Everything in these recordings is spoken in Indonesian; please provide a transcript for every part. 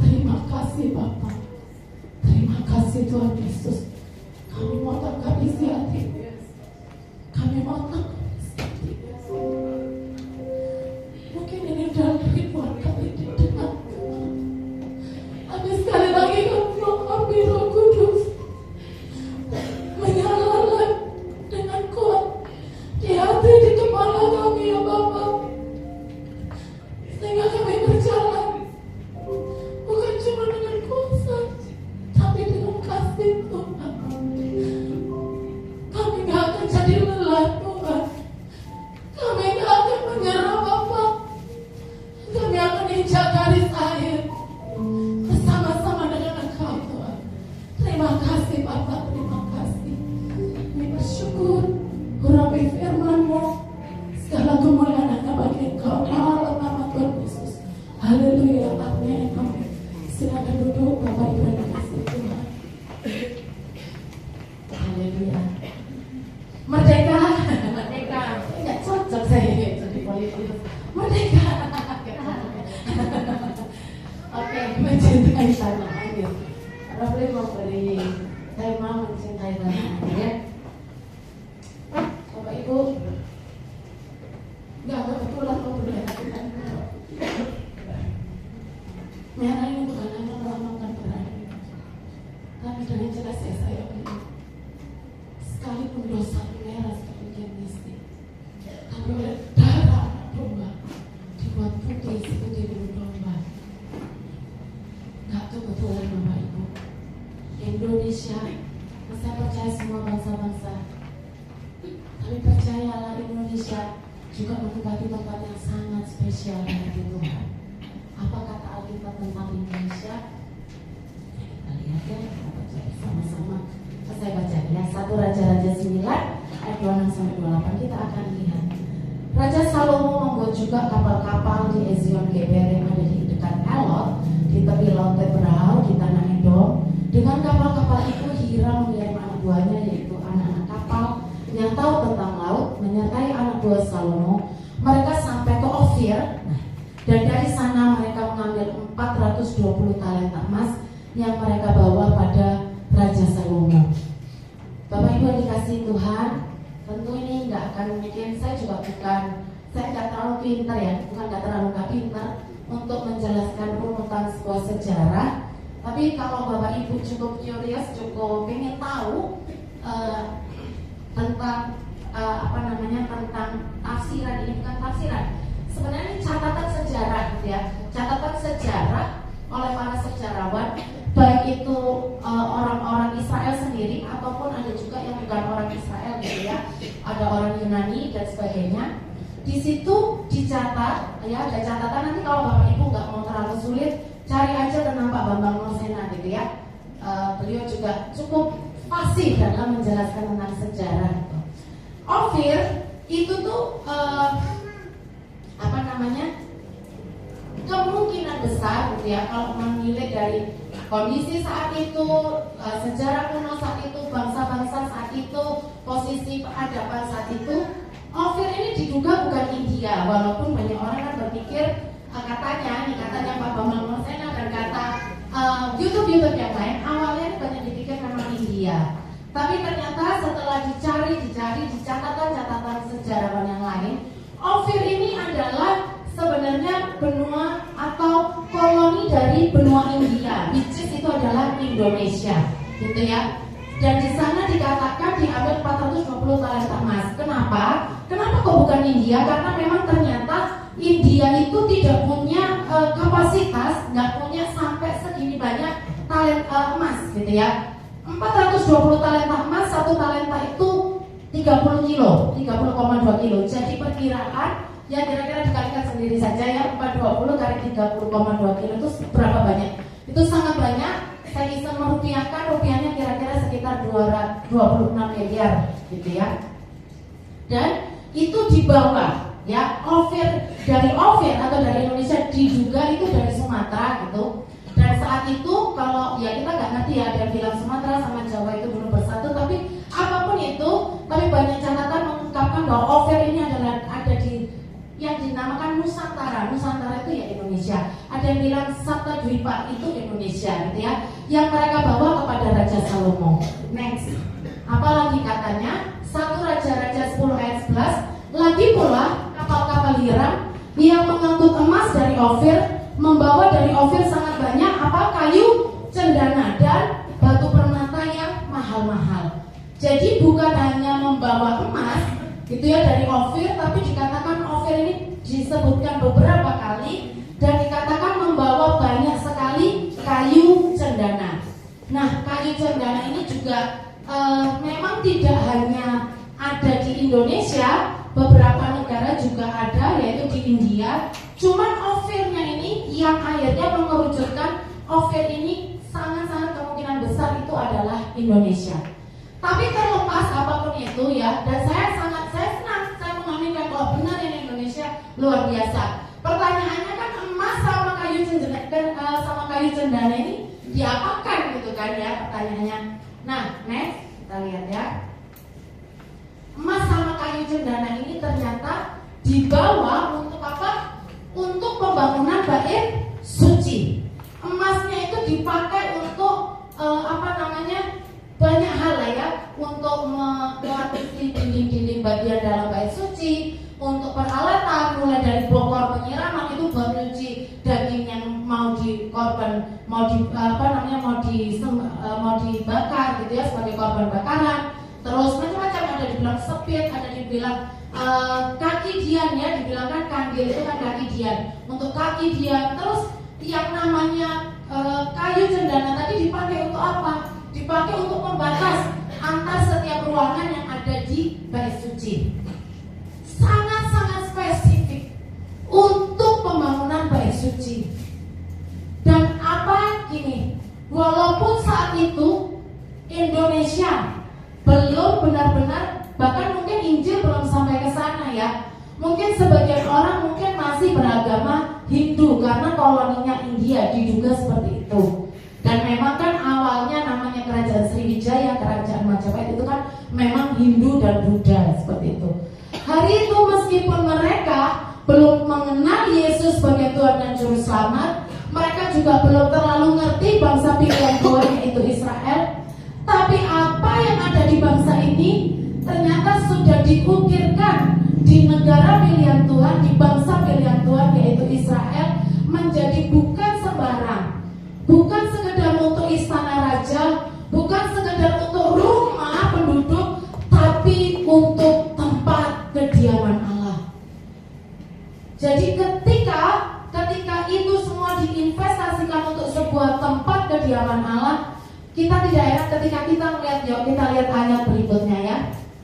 Terima kasih Bapak. Terima kasih Tuhan Yesus. Kami mau tangkap isi hati. Kami mau tangkap isi hati. Mungkin ini udah ribuan kali didengar. Tapi sekali lagi kami mau ambil Roh Kudus menyalakan dengan kuat di hati, di kepala kami ya Bapak, sehingga kami berjalan bukan cuma dengan kuasa tapi dengan kasih Tuhan. Kami gak akan jadi lelah Tuhan. Kami gak akan menyerah Bapak. Kami akan injak garis akhir bersama-sama dengan Engkau Tuhan. Terima kasih Bapak, terima kasih. Kami bersyukur Rabbi firman-Mu, segala kemuliaan hanya bagi Engkau, dalam nama Tuhan Yesus. Haleluya, amin, amin. Silakan duduk Bapak Ibu yang dikasihi Tuhan. Haleluya. Merdeka, merdeka. Nggak cocok saya jadi politikus. Merdeka. Oke, mencintai tanah air. Rabbi memberi tema mencintai tanah air ya. Bapak Ibu, nggak kebetulan memperhatikan. Merah ini bukan hanya melambangkan perang, tapi dengan jelas saya bilang, sekalipun dosa merah seperti mistik, tapi oleh darah anak domba dibuat putih seperti bulu domba. Nggak kebetulan Bapak Ibu, Indonesia, saya percaya semua bangsa-bangsa, tapi percayalah Indonesia juga menempati tempat yang sangat spesial di hati Tuhan. Apa kata Alkitab tentang Indonesia? Kita lihat ya, kita baca sama-sama. Saya baca ya, 1 Raja-Raja 9 ayat 26-28 kita akan lihat. Raja Salomo membuat juga kapal-kapal di Ezion Geber yang ada di dekat Elot, di tepi laut Teberau di tanah Edom. Dengan kapal-kapal itu Hiram mengirim anak buahnya, yaitu anak-anak kapal yang tahu tentang laut, menyertai anak buah Salomo. Mereka sampai ke Ofir, dan dari sana mereka mengambil 420 talenta emas yang mereka bawa pada Raja Salomo. Bapak Ibu yang dikasihi Tuhan, tentu ini nggak akan mungkin, saya nggak terlalu pintar ya, nggak terlalu pintar untuk menjelaskan runutan sebuah sejarah. Tapi kalau Bapak Ibu cukup curious, cukup ingin tahu tentang tentang tafsiran, ini bukan tafsiran, sebenarnya ini catatan sejarah gitu ya, catatan sejarah oleh para sejarawan, baik itu orang-orang Israel sendiri ataupun ada juga yang bukan orang Israel gitu ya, ada orang Yunani dan sebagainya. Di situ dicatat ya, ada catatan. Nanti kalau Bapak Ibu nggak mau terlalu sulit, cari aja tentang Pak Bambang Mosena gitu ya. Beliau juga cukup fasih dalam menjelaskan tentang sejarah gitu. Ofir itu tuh kemungkinan besar gitu ya, kalau menilai dari kondisi saat itu, sejarah kuno saat itu, bangsa-bangsa saat itu, posisi peradaban saat itu, Ofir ini diduga bukan India, walaupun banyak orang kan berpikir katanya Pak Bambang Mosena dan kata YouTube yang lain awalnya banyak dipikir memang India. Tapi ternyata setelah dicari di catatan-catatan sejarawan yang lain, Ofir ini adalah sebenarnya benua atau koloni dari benua India, which is itu adalah Indonesia, gitu ya. Dan di sana dikatakan diambil 420 talenta emas. Kenapa kok bukan India? Karena memang ternyata India itu tidak punya kapasitas, nggak punya sampai segini banyak talenta emas, gitu ya. 420 talenta emas, satu talenta itu 30 kilo, 30,2 kilo. Jadi perkiraan ya kira-kira dikalikan sendiri saja ya, 420 kali 30,2 kilo itu berapa banyak? Itu sangat banyak. Saya bisa merupiahkan, rupiahnya kira-kira sekitar 26 miliar gitu ya. Dan itu dibawa ya, dari Ofir atau dari Indonesia, diduga itu dari Sumatera gitu. Dan saat itu kalau ya kita nggak ngerti ya, ada bilang Sumatera sama Jawa itu dulu bersatu, tapi apapun itu, tapi banyak catatan mengungkapkan bahwa Ofir ini adalah ada di yang dinamakan Nusantara. Nusantara itu ya Indonesia. Ada yang dibilang Sattadvipa itu Indonesia gitu ya, yang mereka bawa kepada Raja Salomo. Next, apalagi katanya 1 Raja-Raja 10 ayat 11, lagi pula kapal-kapal Hiram yang mengangkut emas dari Ofir, membawa dari Ofir sangat banyak kayu cendana dan batu permata yang mahal-mahal. Jadi bukan hanya membawa emas gitu ya dari Ofir, tapi dikatakan Ofir ini disebutkan beberapa kali dan dikatakan membawa banyak sekali kayu cendana. Nah, kayu cendana ini juga memang tidak hanya ada di Indonesia, beberapa negara juga ada, yaitu di India. Cuman Ofirnya ini yang akhirnya mengerucutkan Ofir ini sangat-sangat kemungkinan besar itu adalah Indonesia. Tapi terlepas apapun itu ya, dan saya senang, saya mengaminkan kalau benar ini Indonesia luar biasa. Pertanyaannya kan emas sama kayu cendana ini diapakan gitu kan ya pertanyaannya. Nah, next kita lihat ya. Emas sama kayu cendana ini ternyata dibawa untuk apa? Untuk pembangunan bait suci. Emasnya itu dipakai untuk banyak hal lah ya, untuk melapisi dinding-dinding bagian dalam bait suci, untuk peralatan mulai dari bokor penyiraman itu buat nyuci daging yang mau dikorban, mau dibakar gitu ya sebagai korban bakaran. Terus macam-macam, ada dibilang sepit, ada dibilang kaki dian ya, dibilang kan kandil itu kan kaki dian, untuk kaki dian. Terus yang namanya kayu cendana tadi dipakai untuk apa? Dipakai untuk membatas antar setiap ruangan yang ada di bait suci. Sangat-sangat spesifik untuk pembangunan bait suci. Dan apa gini, walaupun saat itu Indonesia belum benar-benar, bahkan mungkin Injil belum sampai ke sana ya. Mungkin sebagian orang mungkin masih beragama Hindu karena koloninya India diduga seperti itu. Dan memang kan awalnya namanya Kerajaan Sriwijaya, Kerajaan Majapahit itu kan memang Hindu dan Buddha seperti itu. Hari itu meskipun mereka belum mengenal Yesus sebagai Tuhan dan Juru Selamat, mereka juga belum terlalu ngerti bangsa pilihan Tuhan yaitu Israel. Tapi apa yang ada di bangsa ini ternyata sudah diukirkan di negara pilihan Tuhan, di bangsa pilihan Tuhan yaitu Israel, menjadi bukan sembarang, bukan sekedar untuk istana raja, bukan sekedar untuk rumah penduduk, tapi untuk tempat kediaman Allah. Jadi ketika itu semua diinvestasikan untuk sebuah tempat kediaman Allah, kita tidak heran ketika kita melihat, yuk kita lihat ayat berikutnya ya.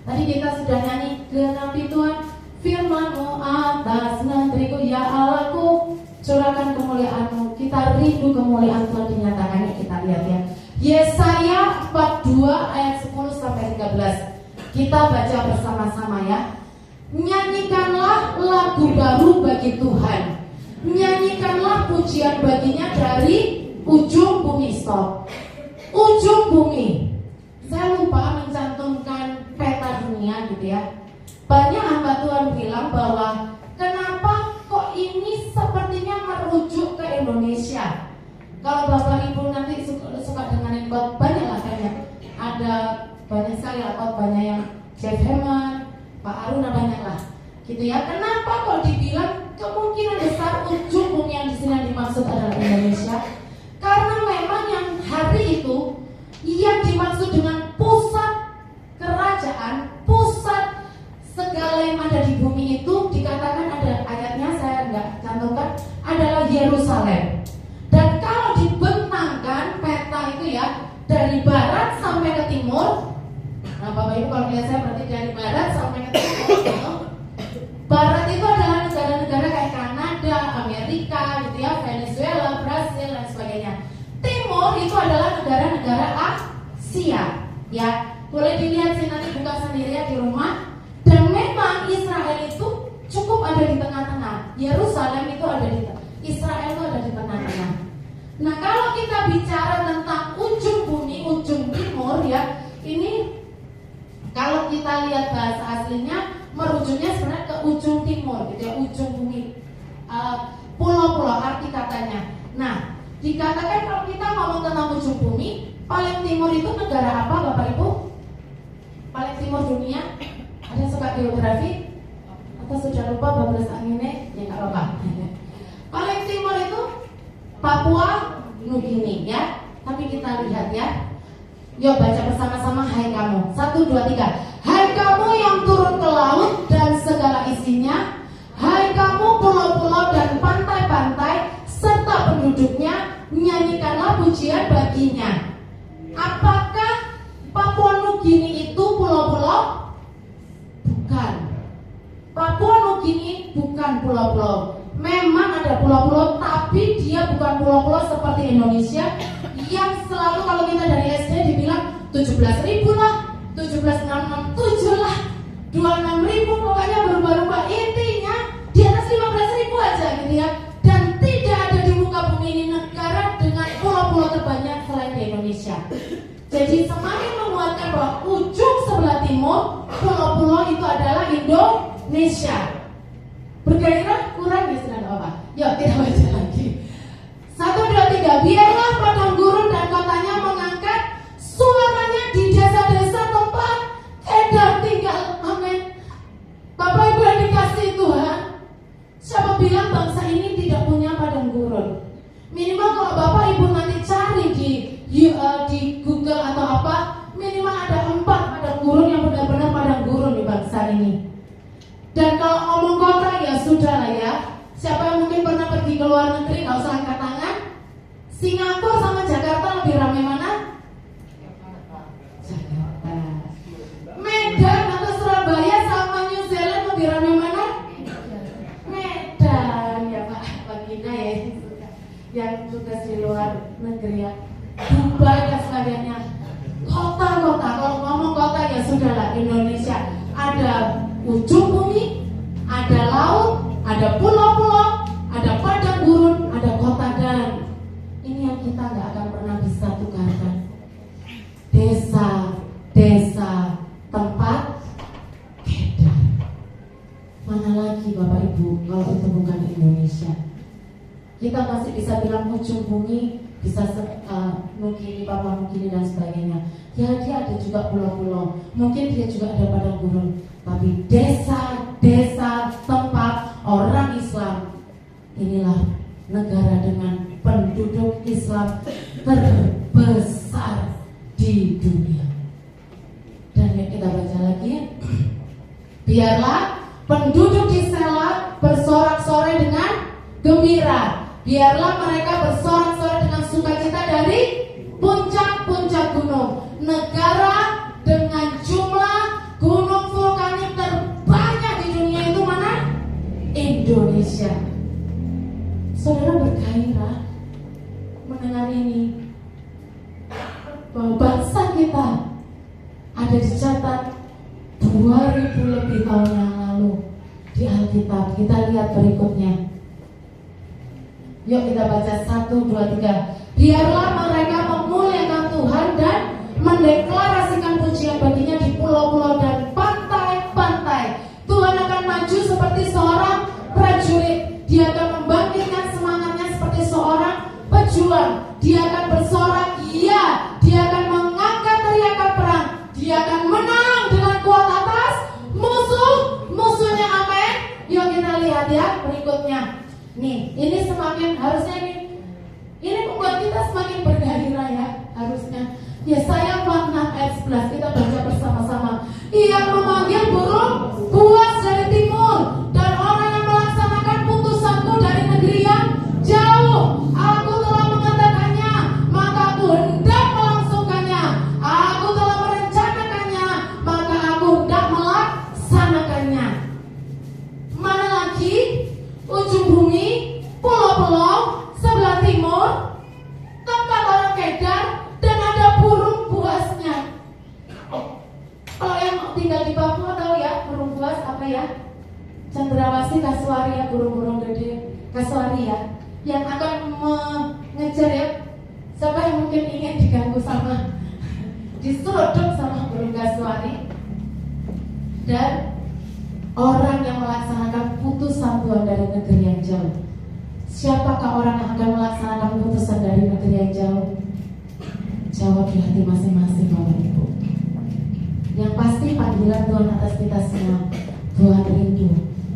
Tadi kita sudah nyanyi, genapi Tuhan firman-Mu atas negeriku, ya Allahku curahkan kemuliaan-Mu. Kita rindu kemuliaan Tuhan dinyatakannya, kita lihat ya. Yesaya 42 ayat 10 sampai 13. Kita baca bersama-sama ya. Nyanyikanlah lagu baru bagi Tuhan, nyanyikanlah pujian baginya dari ujung bumi. Stop. Ujung bumi. Saya lupa mencantumkan peta dunia gitu ya. Banyak hamba Tuhan bilang bahwa kenapa kok ini sepertinya merujuk ke Indonesia. Kalau Bapak Ibu nanti suka dengerin banyak lah kayaknya. Ada banyak sekali banyak yang Jeff Hammond, Pak Aruna, banyak lah gitu ya. Kenapa kok dibilang kemungkinan besar ujung bumi yang di sini yang dimaksud adalah Indonesia? Karena memang yang hari itu yang dimaksud dengan pusat kerajaan, pusat segala yang ada di bumi itu dikatakan, ada ayatnya saya nggak cantumkan, adalah Yerusalem. Dan kalau dibentangkan peta itu ya, dari barat sampai ke timur. Nah Bapak Ibu kalau lihat saya berarti dari barat sampai ke timur. Barat itu adalah negara-negara kayak Kanada, Amerika gitu ya, Venezuela, Brasil dan sebagainya. Timur itu adalah negara-negara Asia ya. Boleh dilihat sih, nanti buka sendiri ya di rumah. Dan memang Israel itu cukup ada di tengah-tengah. Yerusalem itu ada di tengah, Israel itu ada di tengah-tengah. Nah kalau kita bicara tentang ujung bumi, ujung timur ya, ini kalau kita lihat bahasa aslinya merujuknya sebenarnya ke ujung timur gitu ya, ujung bumi, pulau-pulau arti katanya. Nah, dikatakan kalau kita ngomong tentang ujung bumi, paling timur itu negara apa Bapak Ibu? Paling timur dunia? Ada suka geografi? Atau sudah lupa bablas anginnya? Ya nggak apa-apa. Paling timur itu Papua Nugini ya. Tapi kita lihat ya. Yuk baca bersama-sama, hai kamu. 1, 2, 3. Hai kamu yang turun ke laut dan segala isinya. Hai kamu pulau-pulau dan pantai-pantai serta penduduknya, nyanyikanlah pujian baginya. Apakah Papua Nugini itu pulau-pulau? Bukan. Papua Nugini bukan pulau-pulau. Memang ada pulau-pulau, tapi dia bukan pulau-pulau seperti Indonesia yang selalu kalau kita dari SD dibilang 17.000 lah, 17.667 lah, 26.000, pokoknya berubah-ubah. Intinya di atas 15.000 aja gitu ya. Dan tidak ada di muka bumi ini negara dengan pulau-pulau terbanyak selain di Indonesia. Jadi semakin menguatkan bahwa ujung sebelah timur pulau-pulau itu adalah Indonesia. Bergairah kurang ya sudah apa? Yuk kita baca lagi. 1, 2, 3. Biarlah padang gurun dan kotanya mengangkat suaranya di desa-desa tempat Edar tinggal. Amin. Bapak Ibu yang dikasih Tuhan, siapa bilang bangsa ini tidak punya padang gurun? Minimal kalau Bapak Ibu nanti cari di Google atau apa, minimal ada 4 padang gurun yang benar-benar padang gurun di bangsa ini. Dan kalau ngomong kota ya sudah lah ya. Siapa yang mungkin pernah pergi ke luar negeri nggak usah angkat tangan. Singapura sama Jakarta lebih ramai mana? Jakarta. Medan atau Surabaya sama New Zealand lebih ramai mana? Medan ya Pak Gina ya yang tugas di luar negeri ya. Dubai dan sebagainya. Kota-kota, kalau ngomong kota ya sudahlah. Indonesia ada ujung bumi, ada laut, ada pulau-pulau, ada padang gurun, ada kota, dan ini yang kita nggak akan pernah bisa tukarkan. Desa tempat Edar. Mana lagi Bapak Ibu kalau itu bukan Indonesia? Kita masih bisa bilang ujung bumi, bisa Nugini, Papua Nugini dan sebagainya. Ya dia ada juga pulau-pulau, mungkin dia juga ada padang gurun. Tapi desa-desa tempat orang Islam, inilah negara dengan penduduk Islam terbesar di dunia. Dan yuk kita baca lagi. Biarlah penduduk di Sela bersorak-sorai dengan gembira. Biarlah mereka bersorak-sorai dengan sukacita dari puncak-puncak gunung. Negara dengan jumlah gunung vulkanik terbanyak di dunia itu mana? Indonesia. Saudara bergairah mendengar ini, bahwa bangsa kita ada dicatat 2000 lebih tahun yang lalu di Alkitab. Kita lihat berikutnya. Yuk kita baca 1, 2, 3. Biarlah mereka memuliakan Tuhan dan mendeklarasikan pujian baginya di pulau-pulau dan pantai-pantai. Tuhan akan maju seperti seorang prajurit. Dia akan membangkitkan semangatnya seperti seorang pejuang. Dia akan bersorak, iya. Dia akan mengangkat teriakan perang. Dia akan menang dengan kuat atas musuhnya. Amin. Yuk kita lihat ya berikutnya. Nih, ini semakin harusnya ini membuat kita semakin bergairah ya harusnya. Yesaya 46 ayat 11 kita baca bersama-sama. Ia memanggil burung buas dari timur dan orang yang melaksanakan putusanku dari negeri yang jauh. Aku telah mengatakannya, maka aku hendak melangsungkannya. Aku telah merencanakannya, maka aku hendak melaksanakannya. Mana lagi? Ujung bumi, pulau-pulau sebelah timur, tempat orang Kedar, dan ada burung buasnya. Kalau yang tinggal di Papua tahu ya burung buas apa ya? Cendrawasih, kasuari ya, burung-burung gede kasuari ya, yang akan mengejar ya. Siapa yang mungkin ingin diganggu sama diseruduk sama burung kasuari? Dan orang yang melaksanakan putusan Tuhan dari negeri yang jauh. Siapakah orang yang akan melaksanakan keputusan dari negeri yang jauh? Jawab di hati masing-masing, Bapak Ibu. Yang pasti panggilan Tuhan atas kita semua, Tuhan rindu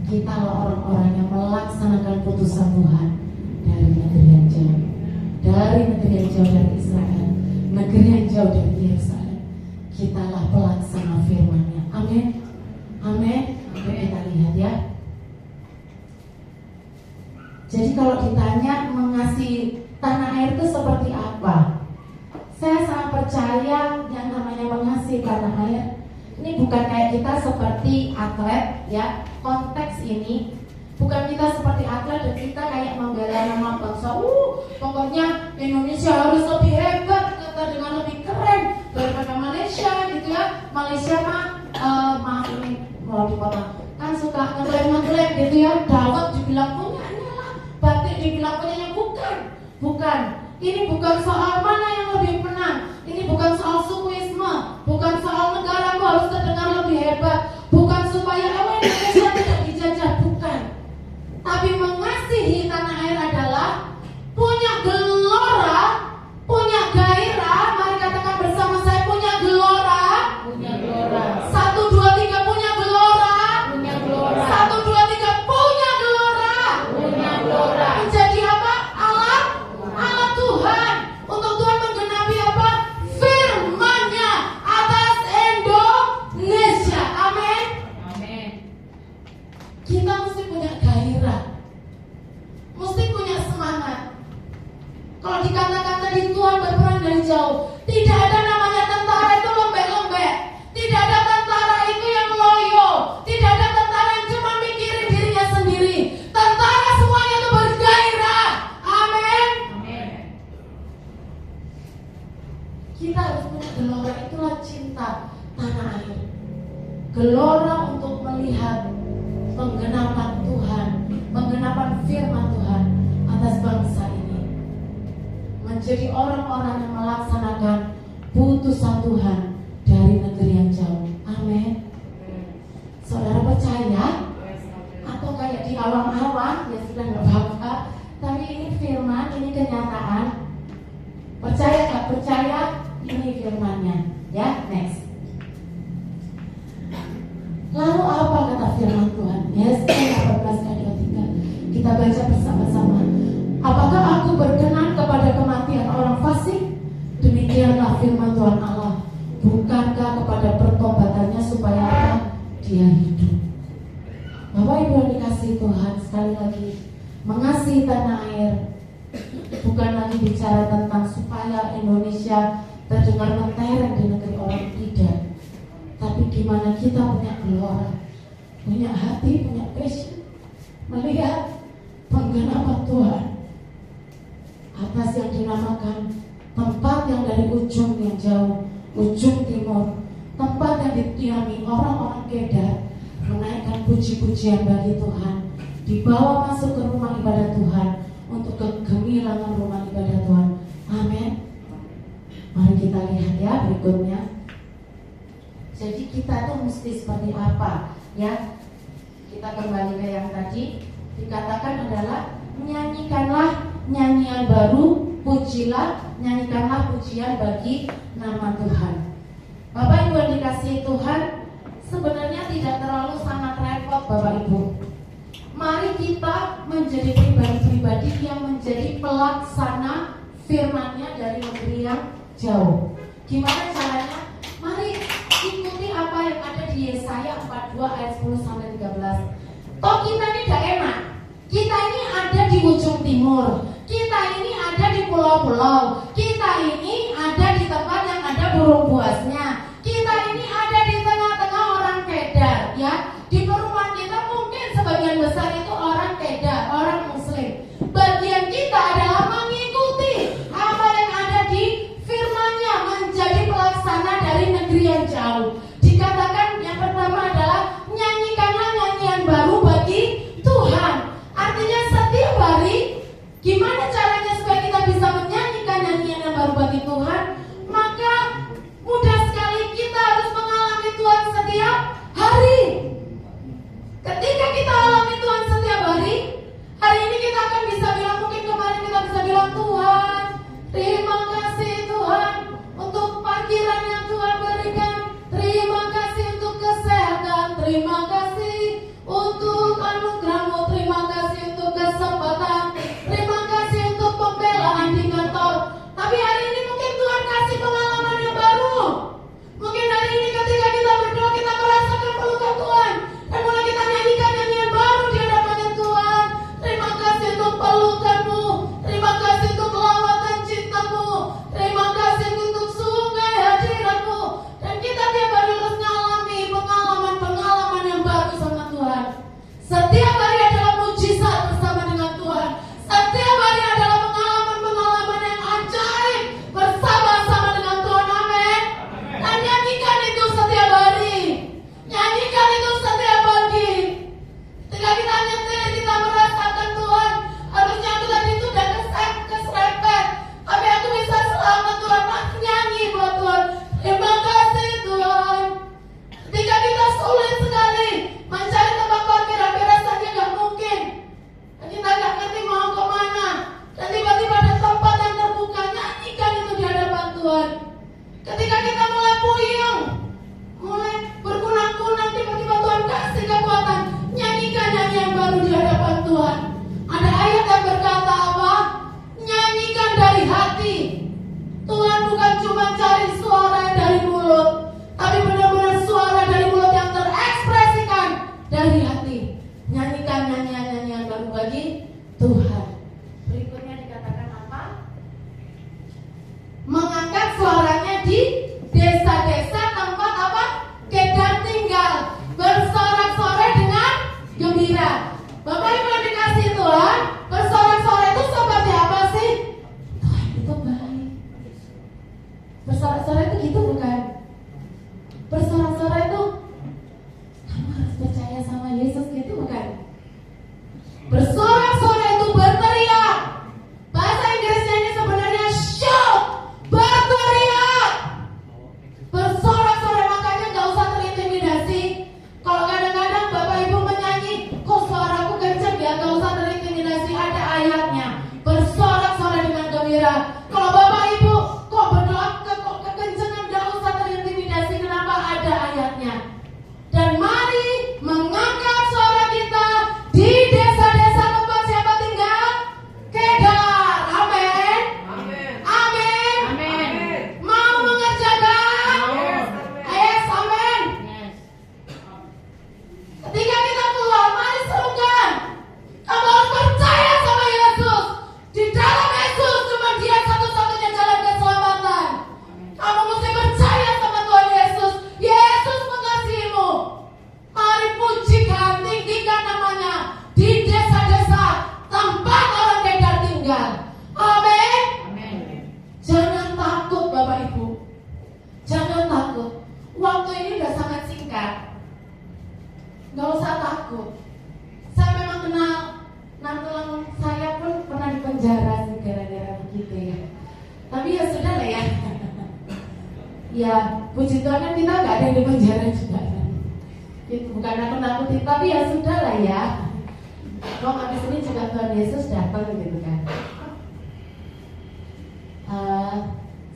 kita orang-orang yang melaksanakan putusan Tuhan dari negeri yang jauh, dari negeri yang jauh dari Israel, negeri yang jauh dari Yerusalem. Kitalah pelaksana firman-Nya. Amin. Amin. Amin. Kita lihat ya. Jadi kalau ditanya mengasihi tanah air itu seperti apa? Saya sangat percaya yang namanya mengasihi tanah air ini bukan kayak kita seperti atlet ya. Konteks ini bukan kita seperti atlet dan kita kayak membela nama bangsa. Pokoknya Indonesia harus lebih hebat, kita dengan lebih keren daripada Malaysia gitu ya. Malaysia maaf ini mau dipotong kan suka ngeklaim gitu ya. Dawet dibilang punya batik dibilang punyanya, bukan. Ini bukan soal mana yang lebih menang. Ini bukan soal sukuisme, bukan soal negara harus terdengar lebih hebat, bukan supaya Indonesia tidak dijajah, bukan. Tapi mengasihi tanah air adalah punya gelora, punya gairah. Mari katakan bersama saya, punya gelora. Punya gelora. 1, 2, 3 punya gelora. Punya gelora. 1, 2, 3 punya gelora. Punya gelora. Menjadi apa? Alat Tuhan. Untuk Tuhan menggenapi apa? Firman-Nya atas Indonesia. Amin. Amin. Kita mesti punya gairah, mesti punya semangat. Kalau dikatakan tadi Tuhan berperang dari jauh, tidak ada namanya tentara itu lembek-lembek. Tidak ada tentara itu yang loyo. Tidak ada tentara yang cuma mikirin dirinya sendiri. Tentara semuanya itu bergairah. Amin. Amin. Kita harus punya gelora, itulah cinta tanah air. Gelora untuk melihat penggenapan Tuhan, penggenapan firman Tuhan atas bangsa ini. Menjadi orang-orang yang melaksanakan putusan Tuhan dari negeri yang jauh. Amin. Saudara percaya? Atau kayak di awang-awang, ya sudah nggak apa-apa. Tapi ini firman, ini kenyataan. Percaya nggak percaya? Ini firman-Nya. Ya, next. Lalu apa kata firman Tuhan? Yesaya 14 ayat 23. Kita baca bersama-sama. Apakah aku berkenan kepada kematian orang fasik? Demikianlah firman Tuhan Allah. Bukankah kepada pertobatannya supaya apa? Dia hidup. Bapak Ibu yang dikasihi Tuhan, sekali lagi, mengasihi tanah air bukan lagi bicara tentang supaya Indonesia terdengar mentereng di negeri orang, tidak. Tapi gimana kita punya gelora, punya hati, punya passion, melihat penggenapan Tuhan atas yang dinamakan tempat yang dari ujung yang jauh, ujung timur, tempat yang didiami orang-orang Kedar, menaikkan puji-pujian bagi Tuhan, dibawa masuk ke rumah ibadah Tuhan untuk kegemilangan rumah ibadah Tuhan. Amin. Mari kita lihat ya berikutnya. Jadi kita tuh mesti seperti apa ya? Kita kembali ke yang tadi dikatakan adalah nyanyikanlah nyanyian baru, pujilah, nyanyikanlah pujian bagi nama Tuhan. Bapak Ibu yang dikasihi Tuhan, sebenarnya tidak terlalu sangat repot Bapak Ibu. Mari kita menjadi pribadi-pribadi yang menjadi pelaksana firman-Nya dari negeri yang jauh. Gimana caranya? Mari ikuti apa yang ada di Yesaya 42 ayat 10 sampai 13. Toh kita ini tidak enak. Kita ini ada di ujung timur. Kita ini ada di pulau-pulau. Kita ini ada di tempat yang ada burung buasnya. Kita ini ada di tengah-tengah orang Kedar, ya. Di perumahan kita mungkin sebagian besar itu orang Kedar, orang Muslim. Bagian kita adalah mengikuti apa yang ada di firman-Nya, menjadi pelaksana dari negeri yang jauh. Dikatakan yang pertama adalah nyanyikanlah nyanyian baru bagi Tuhan. Artinya setiap hari, gimana caranya supaya kita bisa menyanyikan nyanyian yang baru bagi Tuhan? Maka mudah sekali, kita harus mengalami Tuhan setiap hari. Ketika kita alami Tuhan setiap hari, hari ini kita akan bisa bilang cuma cari suara dari mulut, tapi benar-benar suara dari mulut yang terekspresikan dari hati. Nyanyikan nyanyian-nyanyian baru bagi Tuhan. Berikutnya dikatakan apa? Mengangkat suaranya di desa-desa tempat apa? Kedar tinggal, bersorak-sorai dengan gembira. Bapak Ibu yang dikasih Tuhan, bersorak-sorai itu seperti apa sih? Tuhan itu baik. Bersorak-sorai itu gitu bukan? Bersorak-sorai itu kamu harus percaya sama Yesus gitu bukan? Bersorak-sorai itu berteriak. Bahasa Inggrisnya ini sebenarnya shout, berteriak. Bersorak-sorai, makanya gak usah terintimidasi. Kalau kadang-kadang Bapak Ibu menyanyi, kok suaraku kenceng ya, gak usah terintimidasi, ada ayatnya. Bersorak-sorai dengan gembira. Kalau Bapak Ibu kok berdoa kekencengan, gak usah terintimidasi. Kenapa? Ada ayatnya. Dan mari mengangkat suara kita di desa-desa tempat siapa tinggal? Kedar. Amin. Amin. Amin. Amin. Mau mengerjakan? Yes. Yes, amin. Ketika kita keluar, mari serukan. Kamu harus percaya sama Yesus. Di dalam Yesus cuma Dia satu-satunya jalan keselamatan. Kamu mesti percaya sama Tuhan Yesus. Yesus mengasihimu. Mari pujikan, tinggikan namanya di desa-desa tempat orang Kedar tinggal. Amin. Amin. Jangan takut Bapak Ibu. Jangan takut. Waktu ini udah sangat singkat. Gak usah takut. Saya memang kenal nantulang saya pun pernah di penjara sih gara-gara begitu ya. Tapi ya sudah lah ya. Ya puji Tuhan kan kita gak ada yang di penjara juga kan. Itu bukan aku nakutin, tapi ya sudah lah ya. Kok habis ini juga Tuhan Yesus datang gitu kan.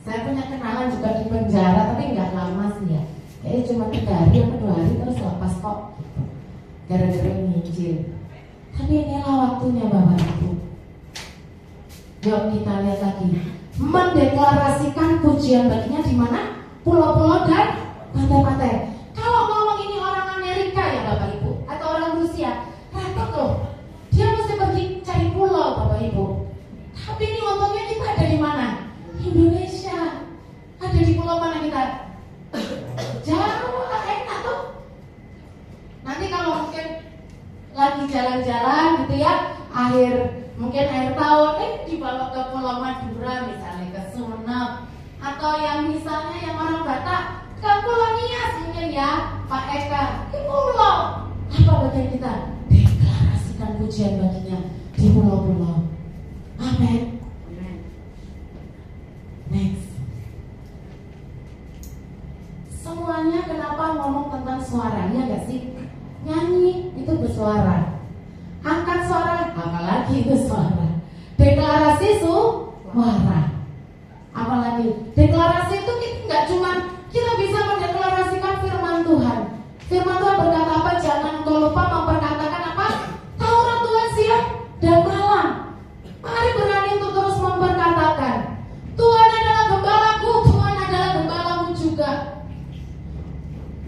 Saya punya kenalan juga di penjara, tapi nggak lama sih ya. Kayaknya cuma 3 hari atau 2 hari terus lepas kok. Gara-gara nginjil. Tapi inilah waktunya Bapak Ibu. Yuk kita lihat lagi. Mendeklarasikan pujian baginya di mana? Pulau-pulau dan pantai-pantai. Kalau ngomong ini orang Amerika ya Bapak Ibu, atau orang Rusia, repot loh. Dia mesti pergi cari pulau Bapak Ibu. Tapi ini untungnya kita ada di mana? Indonesia. Ada di pulau mana kita? Jauh, enak tuh. Nanti kalau mungkin lagi jalan-jalan gitu ya, mungkin akhir tahun dibawa ke Pulau Madura misalnya, ke Sumenep, atau yang misalnya yang orang Batak ke Pulau Nias mungkin ya, Pak Eka di pulau. Apa bagian kita? Deklarasikan pujian baginya di pulau-pulau. Amin. Next. Semuanya kenapa ngomong tentang suaranya gak sih? Nyanyi itu bersuara. Angkat suara, apalagi itu suara. Deklarasi suara. Apalagi deklarasi itu nggak cuma kita bisa mendeklarasikan firman Tuhan. Firman Tuhan berkata apa? Jangan engkau lupa memperkatakan apa? Taurat Tuhan siang dan malam. Mari berani untuk terus memperkatakan. Tuhan adalah gembalaku, Tuhan adalah gembalamu juga.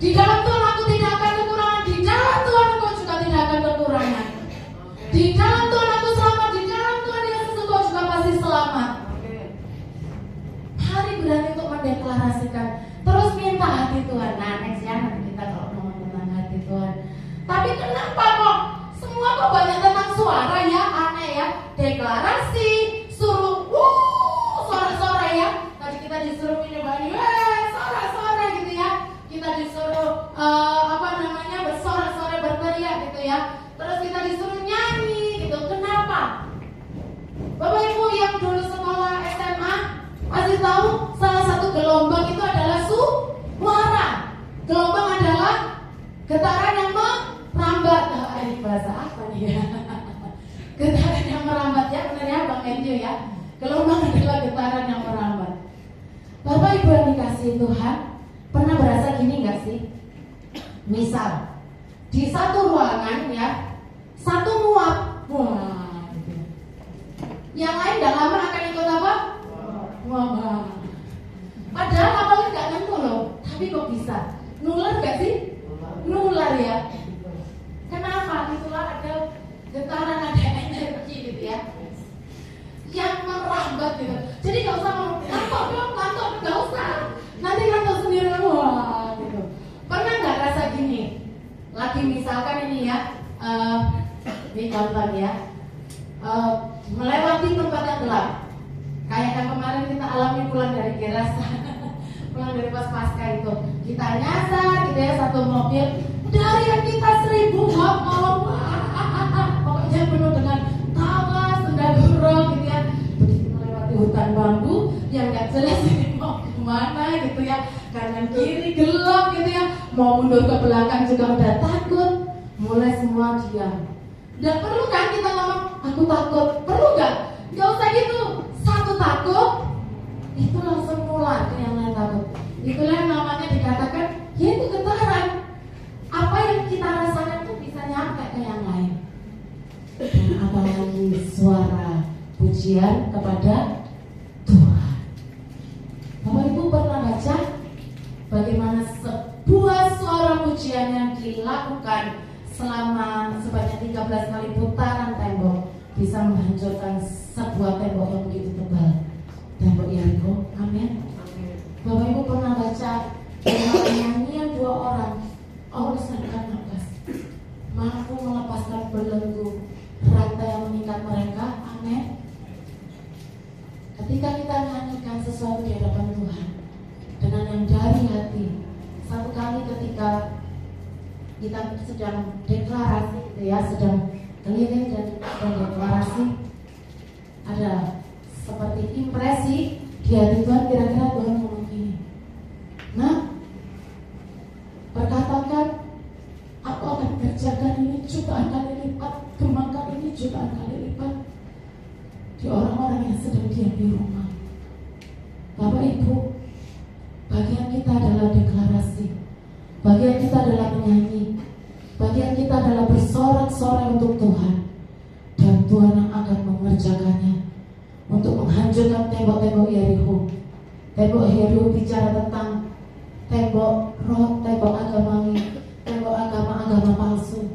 Di dalam Tuhan aku tidak akan kekurangan. Di dalam Tuhan engkau juga tidak akan kekurangan. Di dalam Tuhan aku selamat. Di dalam Tuhan Yesus engkau juga pasti selamat. Mari berani untuk mendeklarasikan. Terus minta hati Tuhan. Nah next ya, nanti kita kalau ngomong tentang hati Tuhan. Tapi kenapa kok semua kok banyak tentang suara ya? Aneh ya. Deklarasi, suruh suara-suara ya. Tadi kita disuruh minum suara-suara gitu ya. Kita disuruh bersorak-sorai, berteriak gitu ya. Terus kita disuruh nyanyi gitu. Kenapa? Bapak Ibu yang dulu sekolah SMA pasti tahu salah satu gelombang itu adalah suara. Gelombang adalah getaran yang merambat. Ini bahasa apa nih ya? Getaran yang merambat ya, benar ya Bang Enjo ya. Gelombang adalah getaran yang merambat. Bapak Ibu yang dikasihi Tuhan, pernah berasa gini nggak sih? Misal di satu ruangan ya, satu muap, gitu. Yang lain nggak lama akan ikut apa? Muap. Jadi nggak usah ngomong ngantuk dong, ngantuk, nggak usah. Nanti ngantuk sendiri, wah gitu. Pernah nggak rasa gini? Lagi misalkan ini ya, ini contoh ya, melewati tempat yang gelap. Kayak yang kemarin kita alami pulang dari Geras, pulang dari pasca itu, kita nyasar gitu ya, satu mobil dari yang kita 1000 watt pokoknya penuh dengan tawa, senda gurau gitu ya. Begitu melewati hutan bambu yang nggak jelas ini mau kemana gitu ya, kanan kiri gelap gitu ya, mau mundur ke belakang juga udah takut, mulai semua diam. Nggak perlu kan kita ngomong aku takut, perlu nggak? Nggak usah gitu. Satu takut itu langsung mulai ke yang lain takut. Itulah yang namanya dikatakan yaitu getaran. Apa yang kita rasakan itu bisa nyampe ke yang lain. Dan apalagi suara pujian kepada Tuhan. Bapak Ibu pernah baca bagaimana sebuah suara pujian yang dilakukan selama sebanyak 13 kali putaran tembok bisa menghancurkan sebuah tembok yang begitu tebal, tembok Yeriko. Amin. Bapak Ibu pernah baca nyanyian 2 orang, Paulus dan Barnabas, mampu melepaskan belenggu rantai yang mengikat mereka. Amin. Ketika kita menyanyikan sesuatu di hadapan Tuhan dengan yang dari hati, satu kali ketika kita sedang deklarasi gitu ya, sedang keliling dan deklarasi, ada seperti impresi di hati Tuhan, kira-kira Tuhan ngomong gini, nah, perkatakan aku akan kerjakan ini jutaan kali lipat, kembangkan ini jutaan kali lipat di orang-orang yang sedang diam di rumah. Bapak Ibu, bagian kita adalah deklarasi, bagian kita adalah menyanyi, bagian kita adalah bersorak-sorai untuk Tuhan, dan Tuhan yang akan mengerjakannya untuk menghancurkan tembok-tembok Yeriko. Tembok Yeriko bicara tentang tembok roh, tembok agamawi, tembok agama-agama palsu,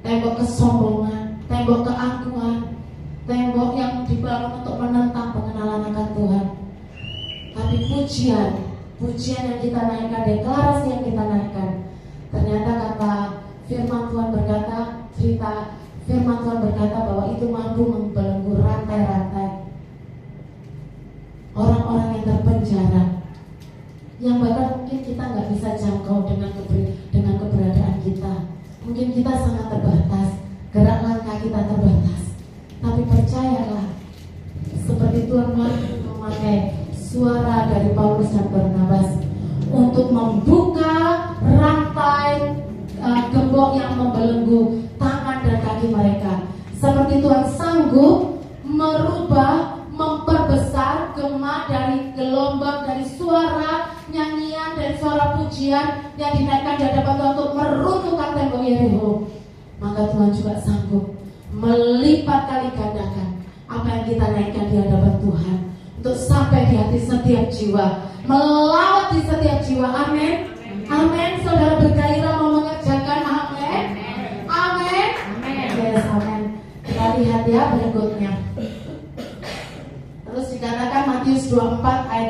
tembok kesombongan, tembok keangkuhan, tembok yang dibangun untuk menentang pengenalan akan Tuhan. Tapi pujian yang kita naikkan, deklarasi yang kita naikkan, ternyata kata firman Tuhan berkata, cerita firman Tuhan berkata bahwa itu mampu membelenggu rantai-rantai orang-orang yang terpenjara, yang bahkan mungkin kita nggak bisa jangkau dengan keberadaan kita. Mungkin kita sangat terbatas, gerak langkah kita terbatas. Tapi percayalah, seperti Tuhan mampu memakai suara dari Paulus dan Barnabas untuk membuka rantai gembok yang membelenggu tangan dan kaki mereka. Seperti Tuhan sanggup merubah, memperbesar gema dari gelombang, dari suara nyanyian, dari suara pujian yang dinaikkan di hadapan Tuhan untuk meruntuhkan tembok Yeriko. Maka Tuhan juga sanggup melipat kali gandakan apa yang kita naikkan di hadapan Tuhan untuk sampai di hati setiap jiwa, melawat di setiap jiwa. Amin. Amin. Saudara bergairah mau mengerjakan. Amin. Amin. Yes, amin. Kita lihat ya berikutnya. Terus dikatakan Matius 24 ayat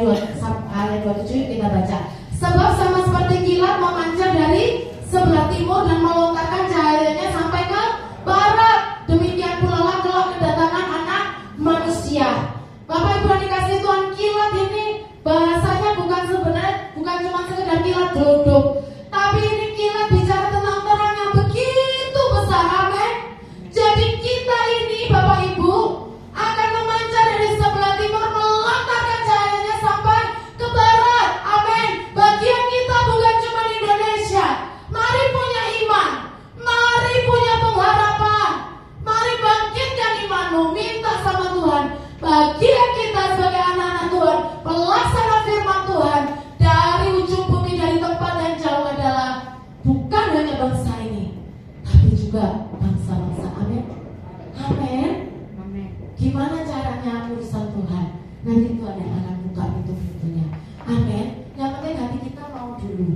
27 kita baca. Sebab sama seperti kilat memancar dari sebelah timur dan melontarkan cahayanya sampai ke barat, demikian pula lah kelak kedatangan Anak Manusia. Bapak Ibu yang dikasihi Tuhan, kilat ini bahasanya bukan cuma sekedar kilat glodok, tapi ini kilat bicara tentang terang yang begitu besar. Amin. Jadi kita ini Bapak Ibu akan memancar dari sebelah timur, melontarkan cahayanya sampai ke barat. Amin. Bagian kita bukan cuma di Indonesia. Mari punya iman, mari punya pengharapan, mari bangkitkan imanmu, minta sama Tuhan. Bagian kita sebagai anak-anak Tuhan, pelaksana firman Tuhan dari ujung bumi, dari tempat yang jauh adalah bukan hanya bangsa ini, tapi juga bangsa-bangsa. Amin. Amin. Gimana caranya urusan Tuhan? Nanti Tuhan yang akan buka pintu-pintunya. Amin. Yang penting hati kita mau dulu.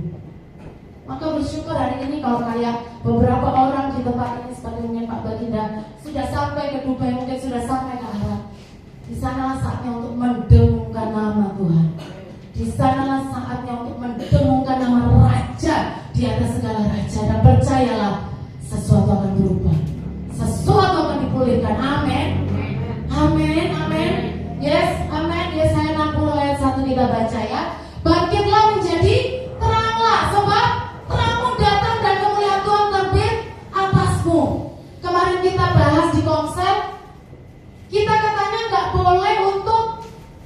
Maka bersyukur hari ini kalau kayak beberapa orang di tempat ini sebagai Pak Baginda sudah sampai ke Dubai, mungkin sudah sampai ke Arab. Di sana saatnya untuk mendengar sanalah saatnya untuk mendengungkan nama Raja di atas segala raja. Dan percayalah, sesuatu akan berubah, sesuatu akan dipulihkan. Amin. Amin. Amin. Yes, amin. Yesaya 60 ayat 1 kita baca ya. Bangkitlah menjadi teranglah, sebab terangmu datang dan kemuliaan Tuhan terbit atasmu. Kemarin kita bahas di konsep, kita katanya nggak boleh untuk,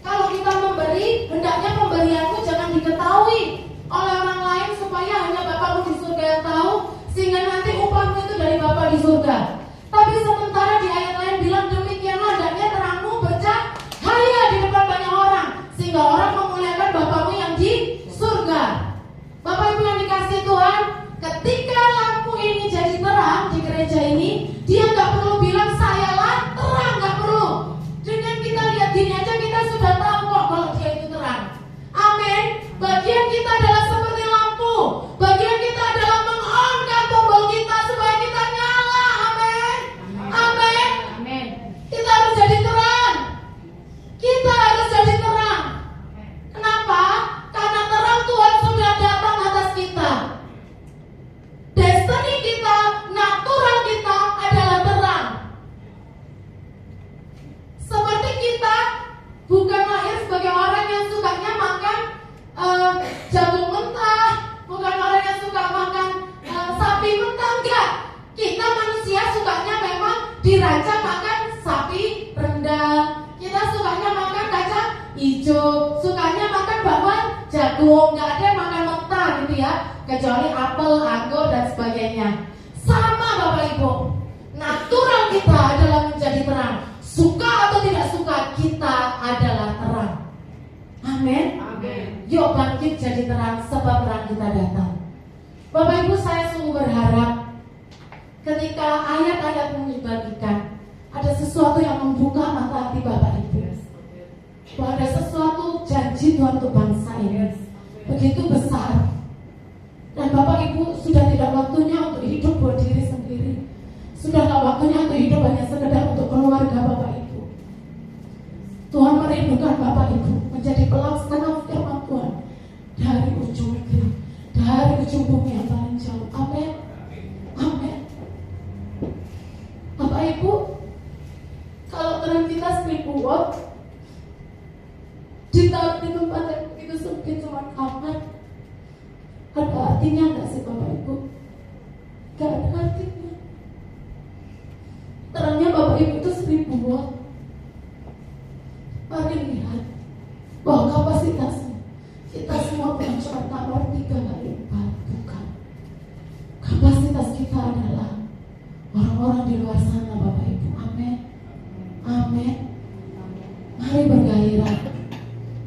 kalau kita memberi, hendaknya pemberianmu jangan diketahui oleh orang lain, supaya hanya Bapakmu di surga yang tahu, sehingga nanti upahmu itu dari Bapa di surga. Tapi sementara di ayat lain bilang, demikianlah hendaknya terangmu bercahaya di depan banyak orang, sehingga orang memuliakan Bapakmu yang di surga. Bapak Ibu yang dikasih Tuhan, ketika lampu ini jadi terang di gereja ini, dia nggak perlu bilang sayalah terang, nggak perlu. Dengan kita lihat gini aja kita sudah tahu kok kalau dia itu terang. Amin. Bagian kita adalah seperti lampu. Bagian kita adalah meng-on-kan tombol kita supaya kita nyala. Amin. Amin. Amin. Kita harus jadi terang. Kita harus jadi terang. Kenapa? Karena terang Tuhan sudah datang atas kita. Destiny kita, natural kita adalah terang. Seperti kita bukan lahir sebagai orang yang sukanya makan jagung mentah, bukan orang yang suka makan sapi mentah, enggak. Kita manusia sukanya memang dirancang makan sapi rendang. Kita sukanya makan kacang hijau, sukanya makan bakwan jagung, enggak ada yang makan mentah gitu ya, kecuali apel, anggur dan sebagainya. Sama Bapak Ibu, natural kita adalah menjadi terang. Suka atau tidak suka, kita adalah terang. Amin. Amin. Yuk bangkit jadi terang, sebab terang kita datang. Bapak Ibu, saya sungguh berharap ketika ayat-ayat ini dibagikan, ada sesuatu yang membuka mata hati Bapak Ibu, bahwa ada sesuatu janji Tuhan untuk bangsa ini begitu besar. Dan Bapak Ibu sudah tidak waktunya untuk hidup buat diri sendiri. Sudah tidak waktunya untuk hidup hanya sekedar untuk keluarga Bapak Ibu. Tuhan merindukan Bapak Ibu menjadi pelaksana firman Tuhan dari ujung negeri, dari ujung bumi yang paling jauh. Amin. Amin. Bapak Ibu, kalau terang kita 1000 watt ditaruh di tempat yang begitu sempit cuma kamar, ada artinya nggak sih Bapak Ibu? Gak ada artinya. Terangnya Bapak Ibu itu 1000 watt. Mari lihat bahwa kapasitasnya kita semua bukan cuma tambah 3 kali 4, bukan. Kapasitas kita adalah orang-orang di luar sana Bapak Ibu. Amin. Amin. Mari bergairah.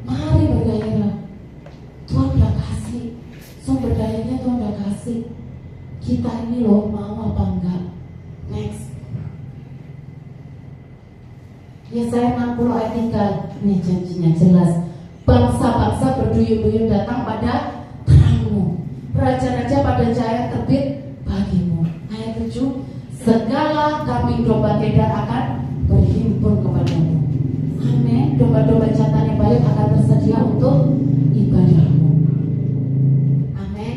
Mari bergairah. Tuhan udah kasih, sumber dayanya Tuhan udah kasih. Kita ini loh mau apa enggak? Next. Yesaya 60 ayat 3, ini janjinya jelas. Bangsa-bangsa berduyun-duyun datang pada terangmu, raja-raja pada cahaya terbit bagimu. Ayat 7, segala kambing domba kedar akan berhimpun kepadamu. Amin. Domba-domba jantan yang baik akan tersedia untuk ibadahmu. Amin.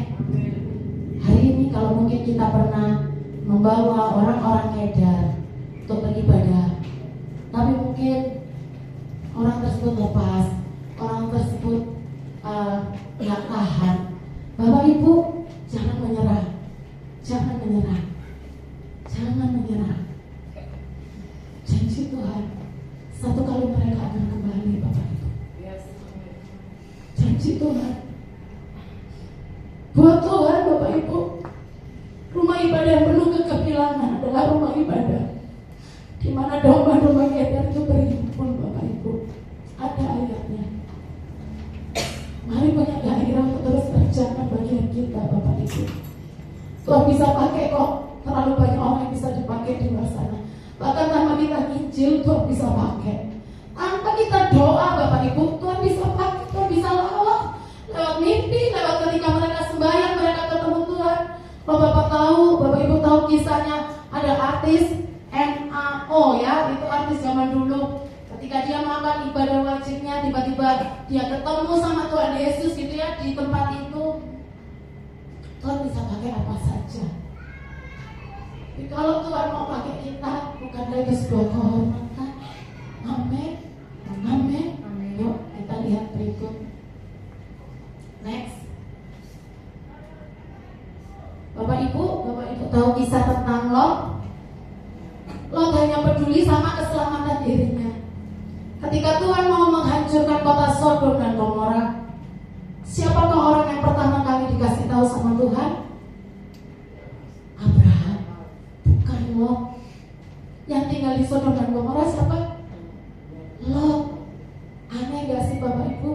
Hari ini kalau mungkin kita pernah membawa orang-orang kedar untuk beribadah, tapi mungkin orang tersebut lepas, orang tersebut nggak tahan. Bapak Ibu, jangan menyerah, jangan menyerah, jangan menyerah. Janji Tuhan, satu kali mereka akan kembali, Bapak Ibu. Janji Tuhan. Buat Tuhan, Bapak Ibu, rumah ibadah yang penuh kekepilangan adalah rumah ibadah di mana domba-domba kedar itu berhimpun, Bapak Ibu. Ada ayatnya. Mari banyak gairah untuk terus kerjakan bagian kita, Bapak Ibu. Tuhan bisa pakai kok. Terlalu banyak orang yang bisa dipakai di luar sana. Bahkan tanpa kita nginjil, Tuhan bisa pakai. Tanpa kita doa, Bapak Ibu, Tuhan bisa pakai. Tuhan bisa lewat mimpi, lewat ketika mereka sembahyang, mereka ketemu Tuhan. Kalau Bapak Ibu tahu kisahnya, ada artis NAO ya, itu artis zaman dulu. Ketika dia melakukan ibadah wajibnya, tiba-tiba dia ketemu sama Tuhan Yesus gitu ya di tempat itu, Tuhan bisa pakai apa saja. Tapi kalau Tuhan mau pakai kita, bukanlah itu sebuah kehormatan. Amin. Amin. Yuk kita lihat berikut. Next. Bapak Ibu tahu kisah tentang Lot? Lot hanya peduli sama keselamatan dirinya. Ketika Tuhan mau menghancurkan kota Sodom dan Gomora, siapakah orang yang pertama kali dikasih tahu sama Tuhan? Abraham, bukan Lot. Yang tinggal di Sodom dan Gomora siapa? Lot. Aneh gak sih Bapak Ibu?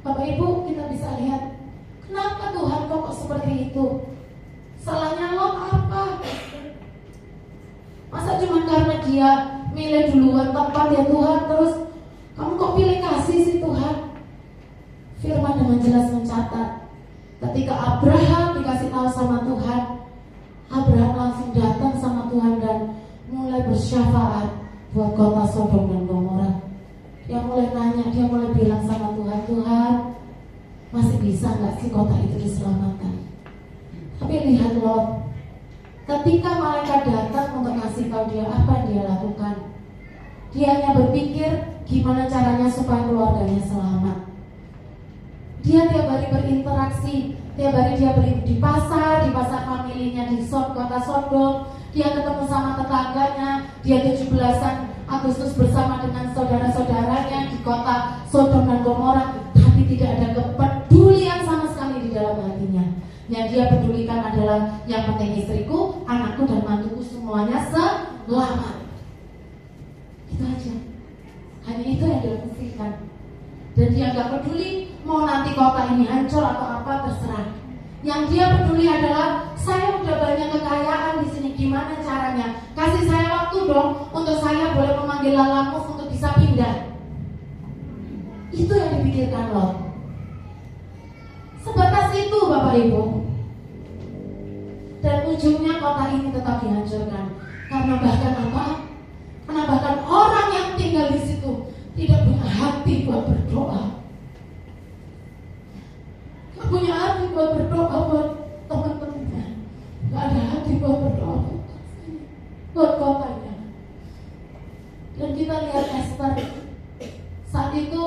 Bapak Ibu, kita bisa lihat kenapa Tuhan kok seperti itu? Salahnya Lot apa? Masa cuma karena dia milih duluan tempat ya Tuhan, terus kamu kok pilih kasih sih Tuhan? Firman dengan jelas mencatat, ketika Abraham dikasih tahu sama Tuhan, Abraham langsung datang sama Tuhan dan mulai bersyafaat buat kota Sodom dan Gomora. Dia mulai tanya, dia mulai bilang sama Tuhan, Tuhan, masih bisa nggak sih kota itu diselamatkan? Tapi lihat Lot, ketika malaikat datang untuk ngasih tahu dia, apa yang dia lakukan? Dia hanya berpikir gimana caranya supaya keluarganya selamat. Dia tiap hari berinteraksi, tiap hari dia beli di pasar familinya di kota Sodom. Dia ketemu sama tetangganya, dia 17-an Agustus bersama dengan saudara-saudaranya di kota Sodom dan Gomora, tapi tidak ada kepedulian sama sekali di dalam hatinya. Yang dia pedulikan adalah yang penting istriku, anakku dan mantuku semuanya selamat. Itu aja. Hanya itu yang dia pikirkan. Dan dia gak peduli mau nanti kota ini hancur atau apa, terserah. Yang dia peduli adalah saya udah banyak kekayaan di sini, gimana caranya? Kasih saya waktu dong untuk saya boleh memanggil Lalamove untuk bisa pindah. Itu yang dipikirkan Lot. Sebatas itu Bapak Ibu. Dan ujungnya kota ini tetap dihancurkan. Karena bahkan apa? Karena bahkan orang yang tinggal di situ tidak punya hati buat berdoa. Gak punya hati buat berdoa buat teman-temannya. Gak ada hati buat berdoa buat kotanya. Dan kita lihat Esther. Saat itu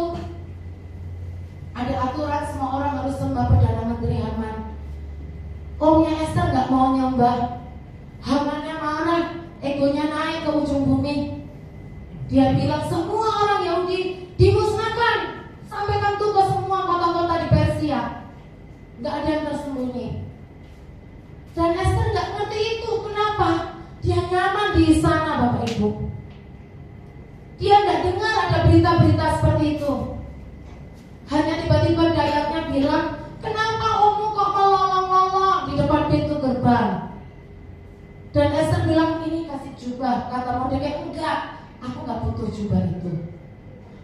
ada aturan semua orang harus sembah Perdana Menteri Haman. Omnya Esther gak mau nyembah. Hamannya marah, egonya naik ke ujung bumi. Dia bilang semua orang Yahudi dimusnahkan, sampaikan tuh ke semua kota-kota di Persia. Gak ada yang tersembunyi. Dan Esther gak ngerti itu. Kenapa? Dia nyaman di sana Bapak Ibu. Dia gak dengar ada berita-berita seperti itu. Hanya tiba-tiba dayaknya bilang, kenapa Omu kok melolong-lolong di depan pintu gerbang? Dan Esther bilang, ini kasih jubah. Kata Mordekai, enggak, aku gak butuh jubah itu.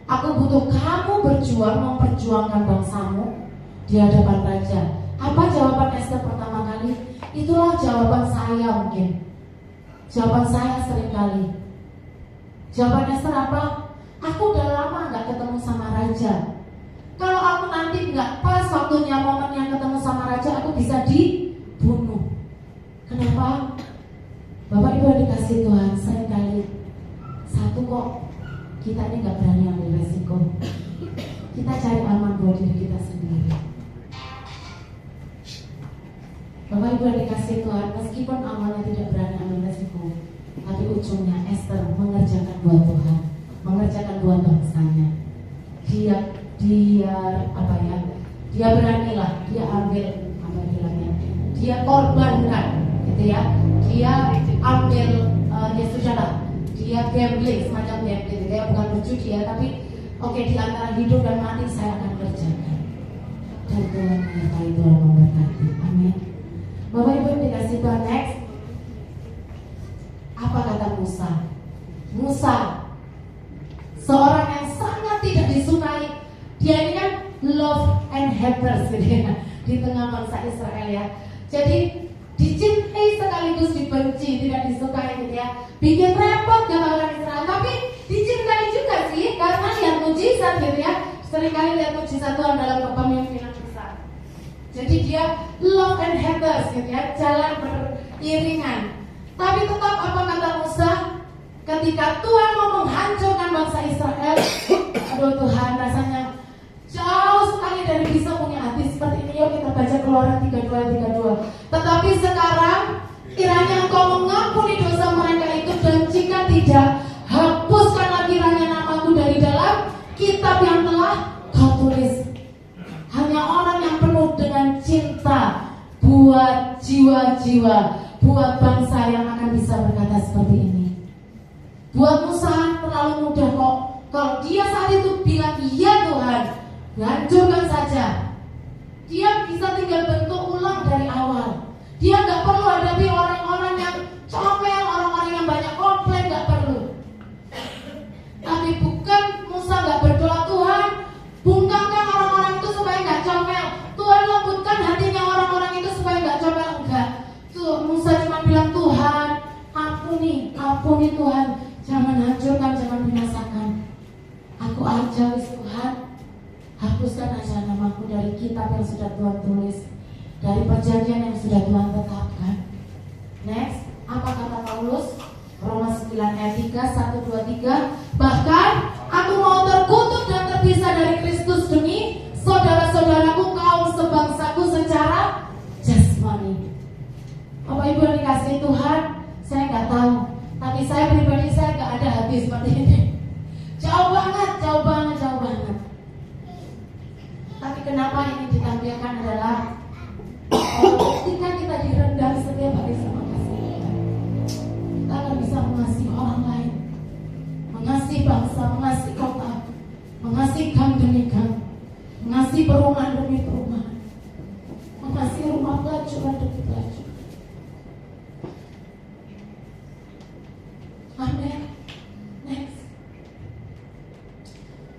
Aku butuh kamu berjuang memperjuangkan bangsamu di hadapan raja. Apa jawaban Esther pertama kali? Itulah jawaban saya mungkin. Jawaban saya seringkali. Jawaban Esther apa? Aku udah lama gak ketemu sama raja. Kalau aku nanti gak pas waktunya momennya ketemu sama raja, aku bisa dibunuh. Kenapa? Bapak Ibu yang dikasih Tuhan, seringkali satu kok kita ini gak berani ambil resiko. Kita cari aman buat diri kita sendiri. Bapak Ibu yang dikasih Tuhan, meskipun awalnya tidak berani ambil resiko, tapi ujungnya Esther mengerjakan buat Tuhan, mengerjakan buat bangsanya. Dia beranilah, dia ambil apa bilangnya, dia korbankan, gitu ya. Dia ambil ya sudahlah, dia gambling, semacam gambling, gitu ya, bukan berjudi ya, tapi oke, di antara hidup dan mati saya akan kerjakan. Dan Tuhan menyertai, Tuhan memberkati. Amin. Bapak Ibu dikasih Tuhan, next. Apa kata Musa? Musa, seorang yang sangat tidak disukai. Dia ini kan love and haters gitu ya, di tengah bangsa Israel ya. Jadi dicintai sekaligus dibenci, tidak disukai gitu ya. Bikin repot gak orang Israel, tapi dicintai juga sih? Karena lihat mujizat gitu ya. Seringkali lihat mujizat Tuhan dalam kepemimpinan besar. Jadi dia love and haters gitu ya, jalan beriringan. Tapi tetap apa kata Musa? Ketika Tuhan mau menghancurkan bangsa Israel, aduh Tuhan, rasanya jauh sekali dari bisa punya hati seperti ini. Yuk kita baca Keluaran 32. Tetapi sekarang kiranya Engkau mengampuni dosa mereka itu, dan jika tidak, hapuskanlah kiranya namaku dari dalam kitab yang telah Kau tulis. Hanya orang yang penuh dengan cinta buat jiwa-jiwa, buat bangsa yang akan bisa berkata seperti ini. Buat Musa terlalu mudah kok. Kalau dia saat itu bilang iya Tuhan, hancurkan saja, dia bisa tinggal bentuk ulang dari awal. Dia gak perlu hadapi orang-orang yang comel, orang-orang yang banyak komplain, gak perlu. Tapi bukan Musa gak berdoa, Tuhan bungkamkan orang-orang itu supaya gak comel, Tuhan lembutkan hatinya orang-orang itu supaya gak comel. Enggak. Tuh Musa cuma bilang, Tuhan ampuni Tuhan, jangan hancurkan, jangan binasakan. Aku aja wis Tuhan, hapuskan aja namaku dari kitab yang sudah Tuhan tulis, dari perjanjian yang sudah Tuhan tetapkan. Next, apa kata Paulus? Roma 9 ayat 3, 1, 2, 3. Bahkan aku mau terkutuk dan terpisah dari Kristus demi saudara-saudaraku kaum sebangsaku secara jasmani. Bapak Ibu yang dikasihi Tuhan, saya nggak tahu, tapi saya pribadi saya nggak ada hati seperti ini. Jauh banget. Tapi kenapa ini ditampilkan adalah ketika kita direndam setiap hari sama kasih, kita akan bisa mengasihi orang lain, mengasihi bangsa, mengasihi kota, mengasihi gang demi gang, mengasihi perumahan demi perumahan, mengasihi rumah pelacuran demi pelacuran. Amin. Next.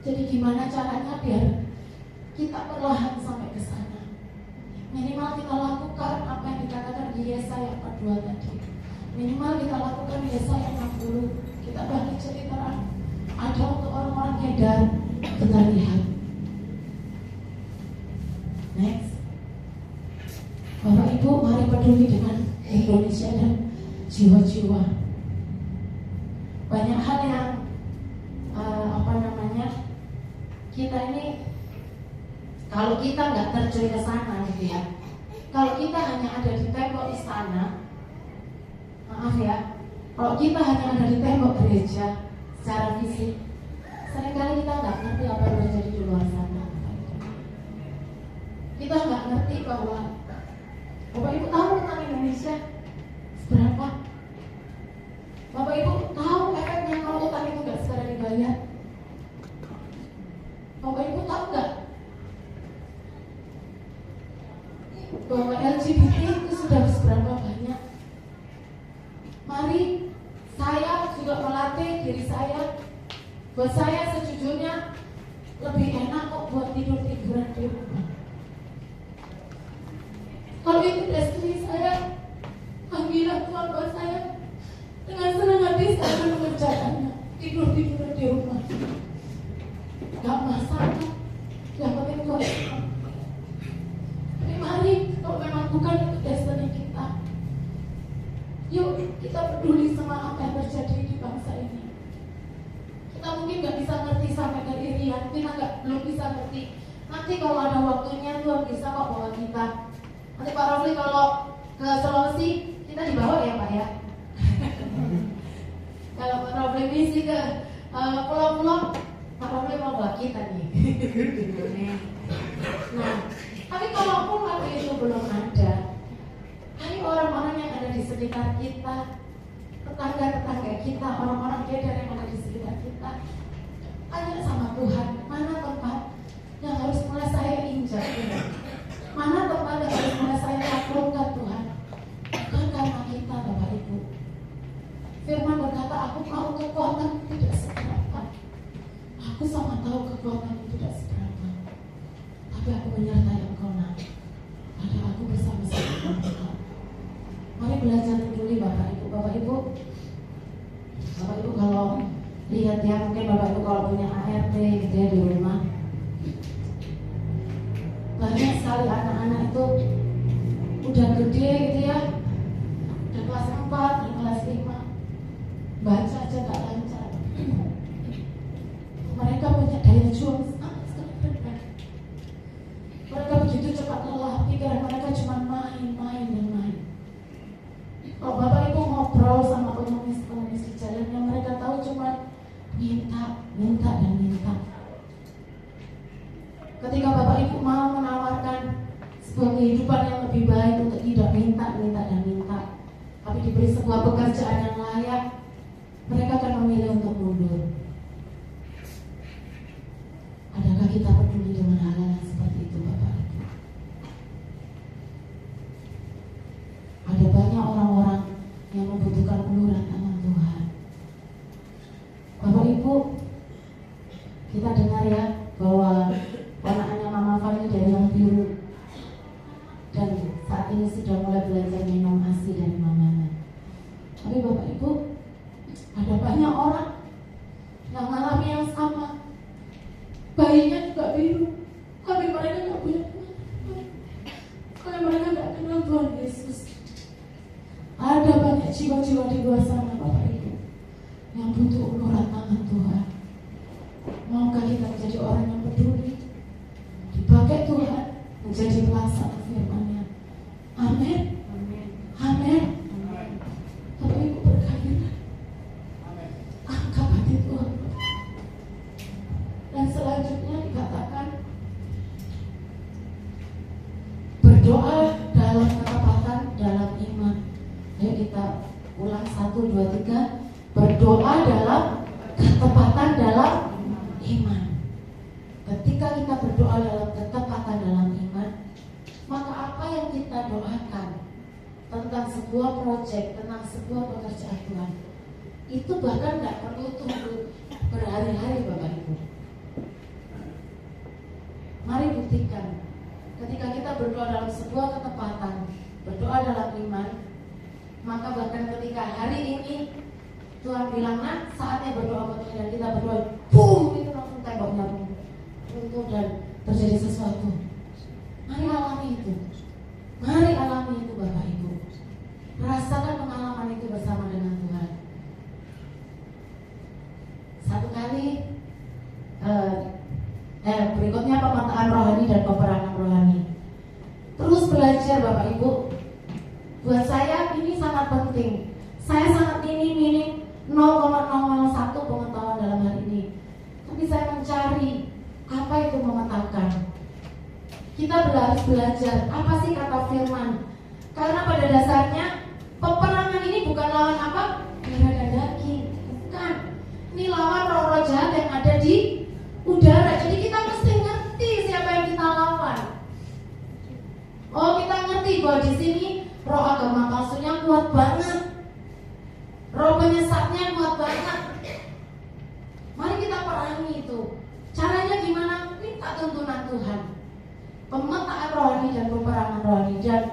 Jadi gimana caranya biar kita perlahan sampai ke sana? Minimal kita lakukan apa yang dikatakan di Yesaya 42 tadi. Minimal kita lakukan di Yesaya 60. Kita balik cerita ada untuk orang-orang Kedar, kita lihat. Next. Bapak Ibu, mari peduli dengan Indonesia dan jiwa-jiwa. Banyak hal yang kita ini, kalau kita nggak terjun ke sana gitu ya, kalau kita hanya ada di tembok istana, maaf ya, kalau kita hanya ada di tembok gereja secara fisik, seringkali kita nggak ngerti apa yang terjadi di luar sana. Kita nggak ngerti bahwa Bapak Ibu tahu tentang Indonesia seberapa. Bapak Ibu tahu efeknya kalau utang itu nggak segera dibayar. Bapak Ibu tahu nggak bahwa LGBT itu sudah seberapa banyak? Mari saya juga melatih diri saya. Buat saya sejujurnya lebih enak kok buat tidur-tiduran di rumah. Kalau itu destiny saya, panggilan Tuhan buat saya, dengan senang hati saya akan mengerjakannya. Tidur-tiduran di rumah gak masalah, yang penting Tuhan. Tapi mari, kalau memang bukan itu destiny kita, yuk kita peduli sama apa yang terjadi di bangsa ini. Kita mungkin gak bisa ngerti sampai ke Irian, kita belum bisa ngerti. Nanti kalau ada waktunya Tuhan bisa kok bawa kita. Nanti Pak Rafli kalau ke Sulawesi, kita dibawa ya Pak ya. Kalau Pak Rafli misi ke pulau-pulau, Pak Rafli mau bawa kita nih. Nah, tapi kalaupun waktu itu belum ada, ayo orang-orang yang ada di sekitar kita, tetangga-tetangga kita, orang-orang Kedar yang ada di sekitar kita, tanya sama Tuhan, mana tempat yang harus mulai saya injak ini? Mana tempat yang harus mulai saya taklukkan Tuhan? Bukan karena kita, Bapak Ibu. Firman berkata, aku mau kekuatan tidak seberapa. Aku sama tahu kekuatan tidak seberapa. Tapi aku menyertai Engkau nanti. Ada aku bersama-sama Engkau. Mari belajar peduli Bapak Ibu. Bapak Ibu kalau lihat ya, mungkin Bapak Ibu kalau punya ART gitu ya di rumah, banyak sekali anak-anak itu udah gede gitu ya, udah kelas 4 dan kelas 5, baca aja gak lancar. Mereka punya daya juang sangat rendah. Mereka begitu cepat lelah, pikiran mereka cuma main. Kalau Bapak Ibu ngobrol sama pengemis di jalan, yang mereka tahu cuma minta. Ketika Bapak Ibu mau menawarkan sebuah kehidupan yang lebih baik untuk tidak minta, tapi diberi sebuah pekerjaan yang layak, mereka akan memilih untuk mundur. Adakah kita peduli dengan hal-hal yang seperti itu, Bapak Ibu? Ada banyak orang-orang yang membutuhkan uluran tangan Tuhan. Bapak Ibu, kita dengar ya bahwa anaknya Mama Fani dari yang biru, dan saat ini sudah mulai belajar minum ASI dari mamanya. Tapi Bapak Ibu, ada banyak orang yang mengalami yang sama. Bayinya juga biru, tapi mereka tidak punya Tuhan, karena mereka tidak kenal Tuhan Yesus. Ada banyak jiwa-jiwa di luar sana, Bapak Ibu, yang butuh uluran tangan Tuhan. Maukah kita menjadi orang yang peduli, dipakai Tuhan menjadi pelaksana firman-Nya? Amin. Bapak Ibu bergairah, angkat hati Tuhan. Dan selanjutnya dikatakan berdoa dalam ketepatan dalam iman. Ayo kita ulang 1, 2, 3. Berdoa dalam ketepatan dalam iman. Ketika kita berdoa dalam ketepatan dalam iman, maka apa yang kita doakan tentang sebuah proyek, tentang sebuah pekerjaan Tuhan, itu bahkan gak perlu tunggu berhari-hari, Bapak Ibu. Mari buktikan, ketika kita berdoa dalam sebuah ketepatan, berdoa dalam iman, maka bahkan ketika hari ini Tuhan bilang, nah saatnya berdoa buat kita, dan kita berdoa, boom, itu langsung temboknya runtuh dan terjadi sesuatu. Mari alami itu Bapak Ibu. Rasakan pengalaman itu bersama dengan Tuhan. Satu kali berikutnya pemetaan rohani dan peperangan rohani. Terus belajar Bapak Ibu. Buat saya ini sangat penting. Saya sangat minim 0,001 pengetahuan dalam hal ini. Tapi saya mencari apa itu memetakan. Kita harus belajar apa sih kata firman. Karena pada dasarnya peperangan ini bukan lawan apa? Darah dan daging. Bukan. Ini lawan roh-roh jahat yang ada di udara. Jadi kita mesti ngerti siapa yang kita lawan. Oh, kita ngerti bahwa di sini roh agama palsunya kuat banget. Roh penyesatnya kuat banget. Mari kita perangi itu. Caranya gimana? Minta tuntunan Tuhan. Pemetaan rohani dan peperangan rohani. Dan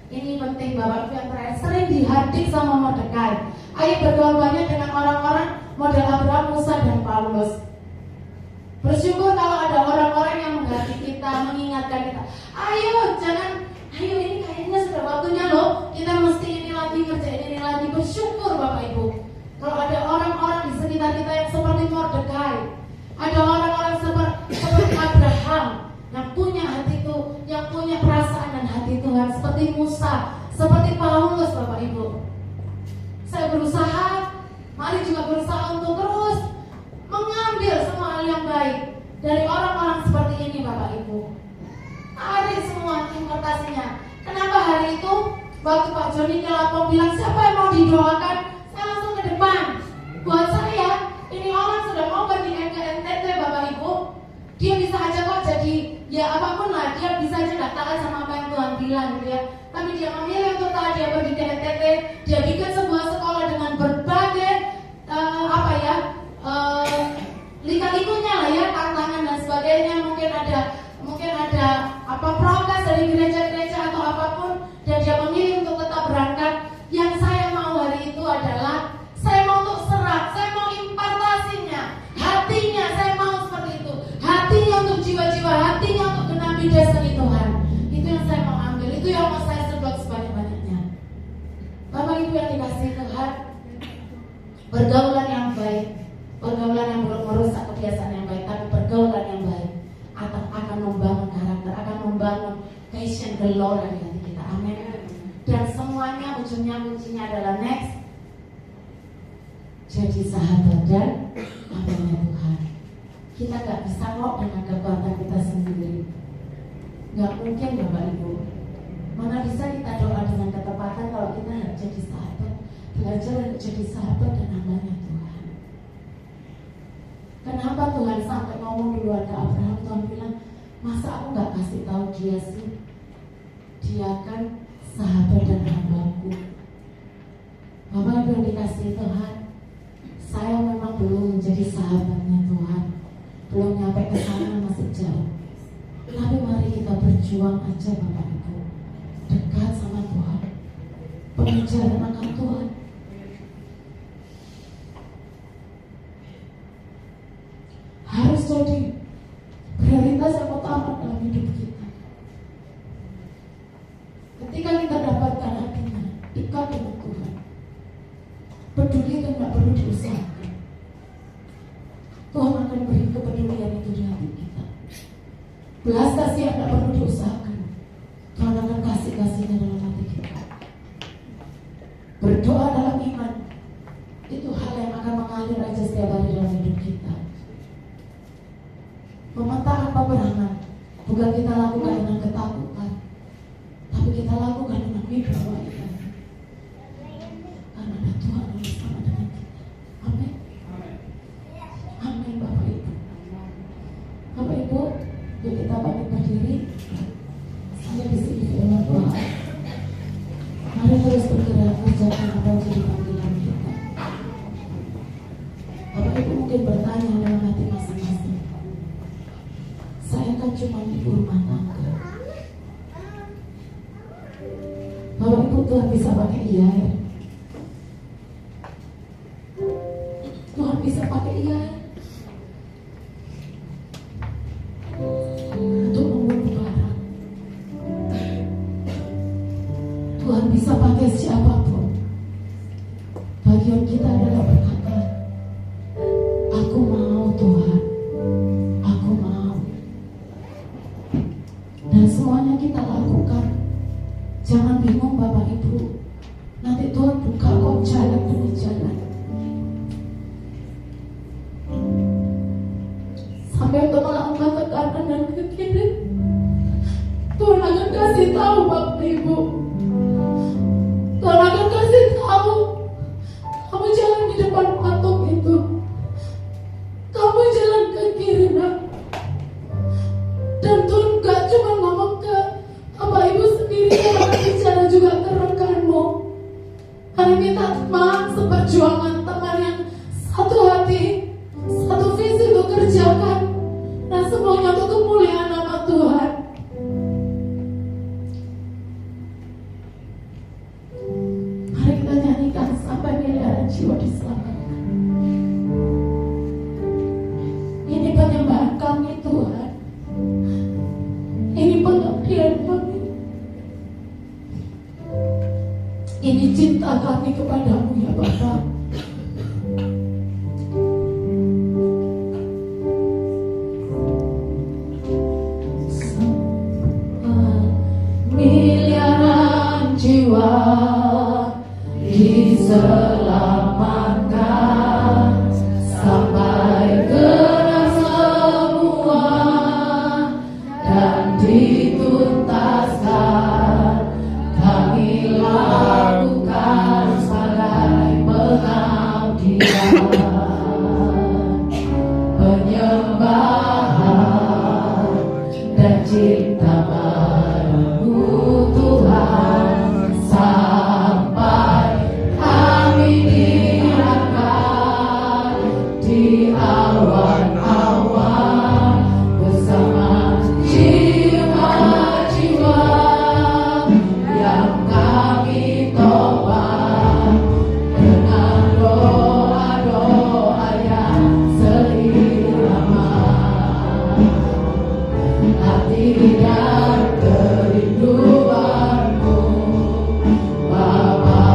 ini penting Bapak Ibu yang terakhir, sering dihadik sama Mordekai. Ayo berdoa banyak dengan orang-orang model Abraham, Musa dan Paulus. Bersyukur kalau ada orang-orang yang menghati kita, mengingatkan kita. Ayo ini kayaknya sudah waktunya loh. Kita mesti ini lagi, ngerjain ini lagi. Bersyukur Bapak Ibu. Kalau ada orang-orang di sekitar kita yang seperti Mordekai, ada orang-orang seperti Abraham yang punya hati itu, yang punya perasaan dan hati Tuhan, seperti Musa, seperti Paulus, Bapak Ibu. Saya berusaha, mari juga berusaha untuk terus mengambil semua hal yang baik dari orang-orang seperti ini, Bapak Ibu. Tarik semua importasinya. Kenapa hari itu waktu Pak Joni Kelapong bilang siapa yang mau didoakan, saya langsung ke depan. Buat saya, ini orang sudah mau pergi ke NTT, Bapak Ibu. Dia bisa aja kok jadi ya apapun lah, dia bisa aja gak taat sama apa yang Tuhan bilang gitu ya. Tapi dia memilih untuk taat, dia pergi ke NTT, dia bikin sebuah sekolah dengan berbagai lika-likunya lah ya, tantangan dan sebagainya. Mungkin ada protes dari gereja-gereja atau apapun, dan dia memilih untuk tetap berangkat. Yang saya mau hari itu adalah saya mau untuk serap, saya mau impartasinya. Pergaulan yang baik, pergaulan yang merusak kebiasaan yang baik, tapi pergaulan yang baik akan membangun karakter, akan membangun passion, gelora di hati kita. Amin. Dan semuanya ujungnya kuncinya adalah next, jadi sahabat dan hambanya Tuhan. Kita gak bisa kok dengan kekuatan kita sendiri. Gak mungkin Bapak Ibu. Mana bisa kita doa dengan ketepatan kalau kita gak jadi sahabat, belajar untuk jadi sahabat dan hambanya Tuhan. Kenapa Tuhan sampai ngomong duluan ke Abraham? Tuhan bilang, masa aku gak kasih tahu dia sih? Dia kan sahabat dan hambaku. Bapak Ibu yang dikasihi Tuhan, saya memang belum menjadi sahabatnya Tuhan, belum nyampe ke sana, masih jauh. Tapi mari kita berjuang aja Bapak Ibu, dekat sama Tuhan, pengejaran akan Tuhan. Harus jadi prioritas yang utama dalam hidup kita. Ketika kita dapatkan hatinya, dekat dengan Tuhan, peduli itu tidak perlu diusahakan. Tuhan akan beri kepedulian itu di hati kita. Belas kasihan tidak perlu diusahakan. Tuhan akan kasih-kasihnya dalam hati kita. Berdoa dalam iman, itu hal yang akan mengalir aja setiap hari dalam hidup kita. Mementang peperangan bukan kita lakukan dengan ketakutan, tapi kita lakukan dengan wibawa iman. Karena ada Tuhan yang bersama dengan kita. Amin. Amin Bapak Ibu. Bapak Ibu, yuk kita bangkit berdiri. Saya di sini firman Tuhan. Mari terus bergerak kerjakan apa yang jadi panggilan kita. Bapak Ibu mungkin bertanya dalam hati masing-masing, saya kan cuma ibu rumah tangga. Bapak Ibu, Tuhan bisa pakai iya ya. Tuhan bisa pakai iya ya. Untuk membunuh barang. Tuhan bisa pakai siapapun. Bagian kita adalah berkata, aku mau Tuhan, aku mau. Dan semuanya kita lakukan. Jangan bingung Bapak Ibu, nanti Tuhan buka kok jalan demi jalan. Sampai untuk melangkah ke kanan dan ke kiri, Tuhan akan kasih tahu Bapak Ibu. Tuhan akan kasih tahu, kamu jalan di depan patung itu, kamu jalan ke kiri nak. Dan Tuhan gak cuma ngomong ke Bapak Ibu sendiri, Tuhan bicara juga ke rekanmu. Hari minta teman seperjuangan, teman yang satu hati, satu visi untuk kerjakan, dan semuanya untuk kemuliaan nama Tuhan. Mari kita nyanyikan sampai miliaran jiwa diselamatkan. Ini penyembahan kami Tuhan, ini pengabdian kami, ini cinta kami kepadamu ya Bapa. Miliaran jiwa diselamatkan sampai genap semua dan dituntaskan. Kami lakukan sebagai pengabdian, penyembahan dan cinta padamu Tuhan, sampai kami diangkat di awan-awan bersama jiwa-jiwa yang kami topang dengan doa-doa yang seirama hati dan kerinduanmu Bapa.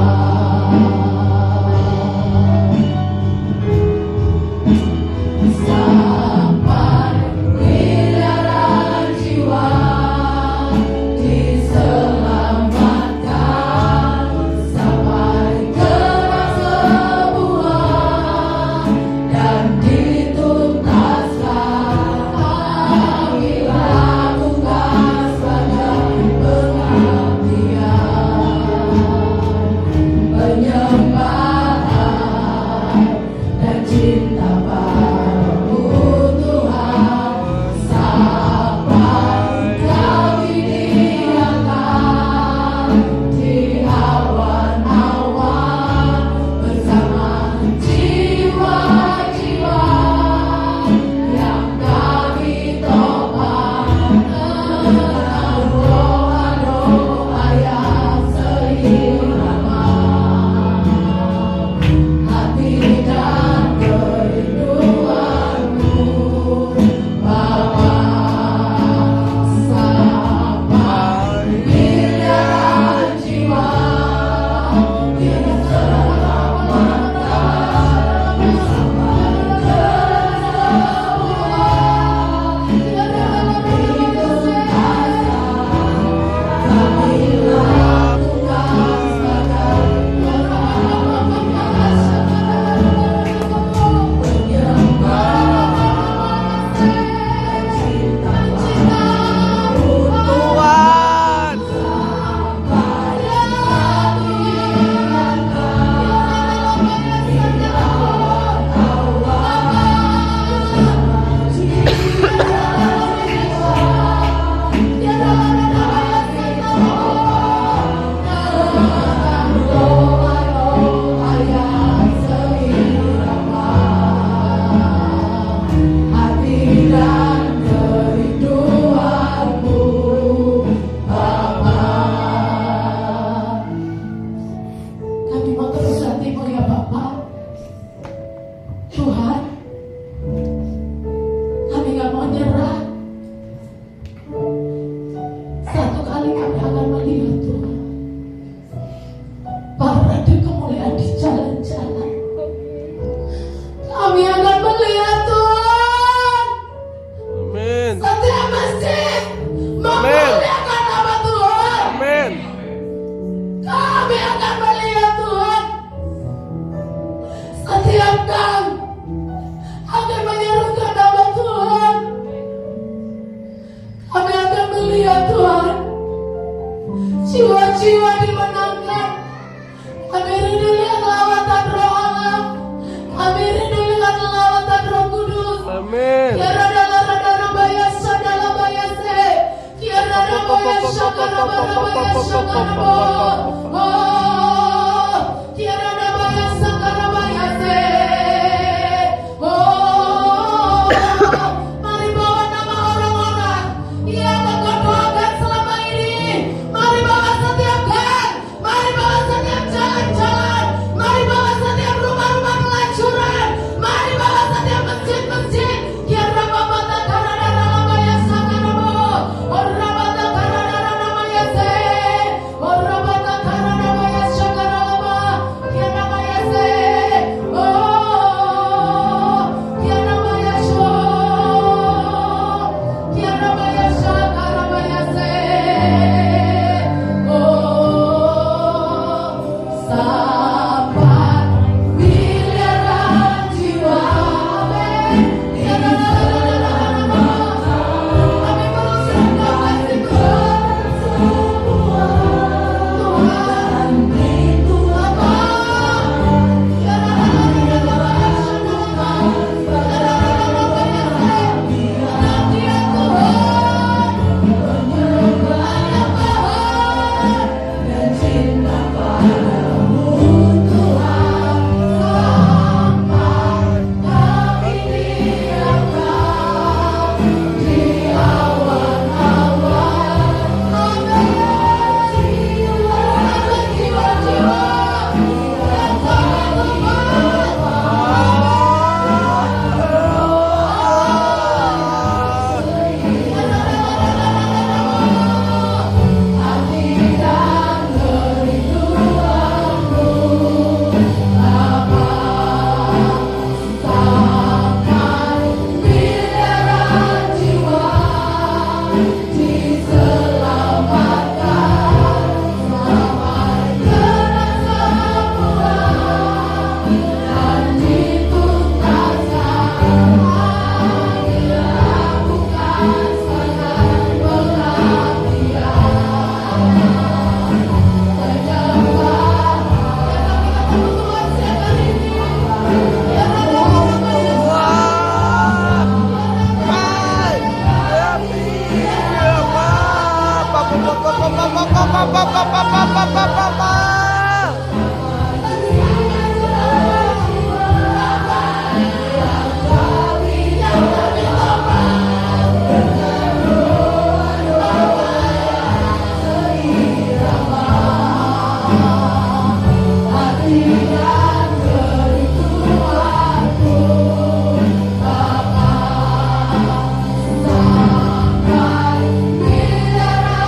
melihat Tuhan jiwa-jiwa dimenangkan. Kami rindu lihat lawatan Roh Allah. Kami rindu lihat lawatan Roh Kudus. Amin. Kiara dalam bayasa dalam bayase. Kiara dalam bayasa dalam bayasa dalam. Oh, kiara dalam bayasa dalam bayase. Oh, mari bawa nama orang-orang yang engkau doakan selama ini. Mari bawa setiap gang, mari bawa setiap jalan-jalan, mari bawa setiap rumah-rumah pelacuran, mari bawa setiap masjid-masjid. Kiara bawa takara dalam bayasa karabo, orang bata karana dalam bayase, orang bata karana bayasa karabo, kiara bayase. Oh, kiara bayasa, kiara bayasa karabayase. Oh, sampai miliaran jiwa. Kiara kami bersyukur kasih Tuhan semua. Tuhan itu apa? Kiara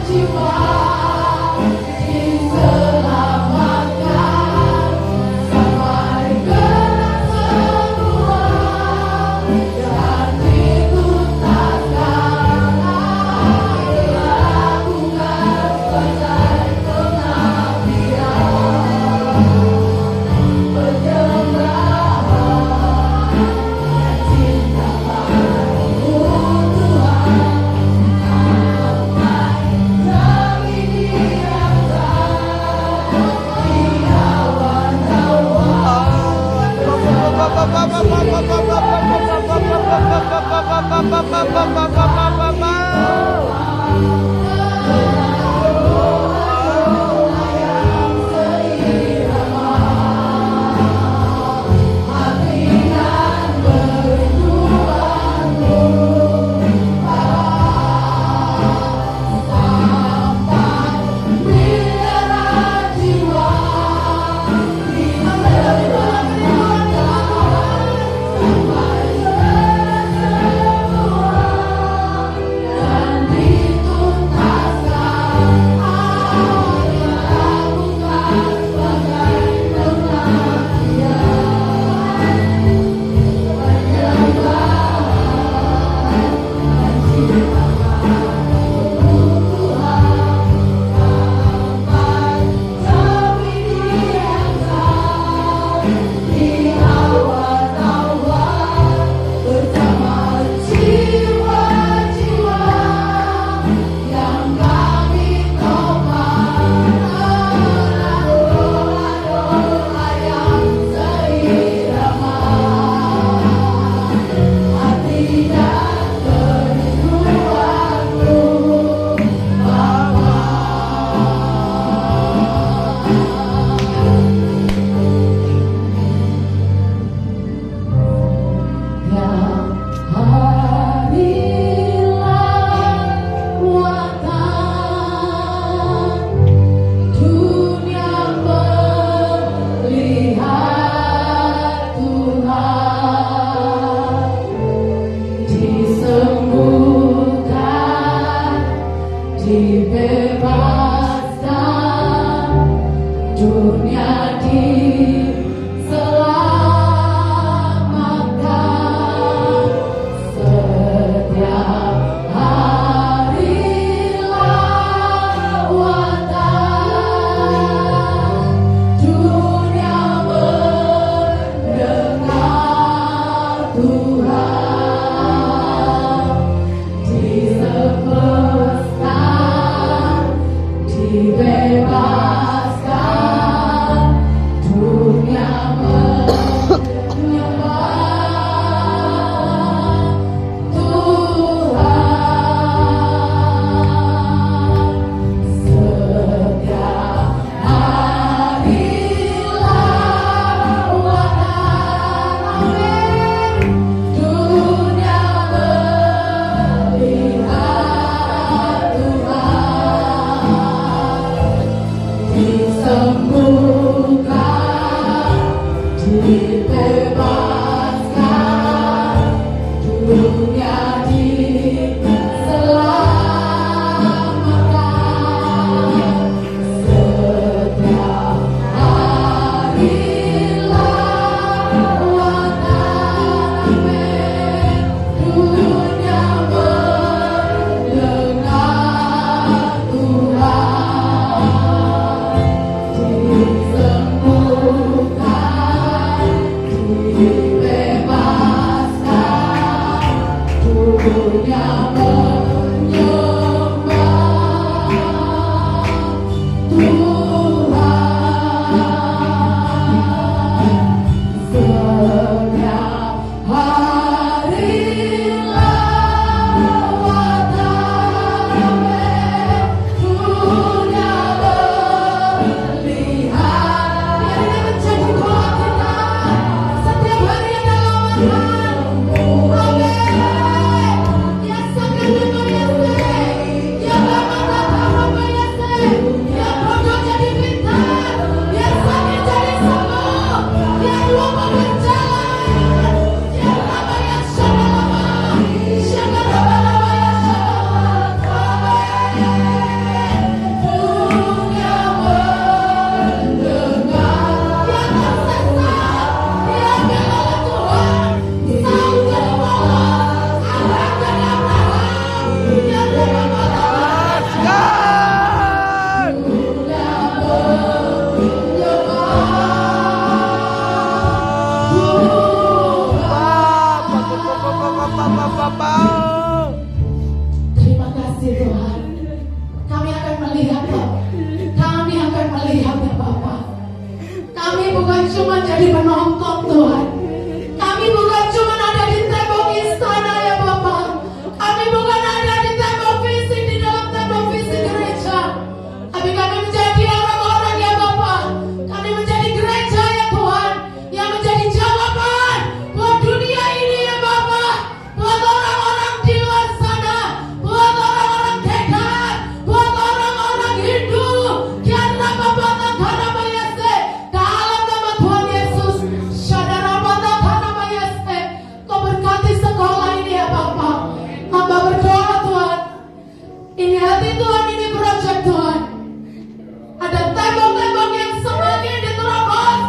jiwa di Terima kasih Tuhan. Kami akan melihat Bapak. Kami akan melihat ya Bapak. Kami bukan cuma jadi penonton Tuhan. Kami bukan cuma ada di tembok istana ya Bapak. Kami bukan ada di tembok fisik, di dalam tembok fisik gereja. Tapi kami menjadi orang-orang ya Bapak. Kami menjadi gereja ya Tuhan, yang menjadi jawaban buat dunia ini ya Bapak. Buat orang-orang di luar sana, buat orang-orang dekat, buat orang-orang Hindu. Karena Bapak Tanah Mayase, dalam nama Tuhan Yesus, Saudara Bapak Tanah Mayase, Kau berkati sekolah ini ya Bapak. Hamba berdoa Tuhan, ini hati Tuhan, ini project Tuhan. Ada tembok-tembok yang semakin diterobos.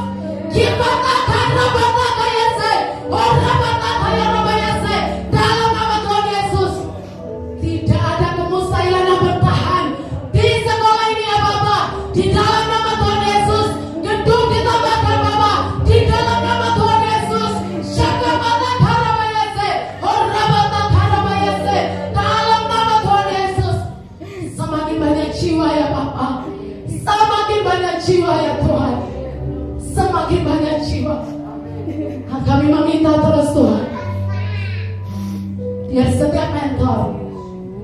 Kita akan Rabata Kayase, Rabata Kaya Rabayase, dalam nama Tuhan Yesus. Tidak ada kemustahilan yang bertahan di sekolah ini ya Bapak. Di dalam nama Tuhan Yesus, gedung ditambahkan Bapak. Di dalam nama Tuhan Yesus, Syakabata Karabayase, Rabata Karabayase, dalam nama Tuhan Yesus. Semakin banyak jiwa ya Bapak. Semakin banyak jiwa ya Tuhan. Semakin banyak jiwa. Kami meminta terus Tuhan, biar setiap mentor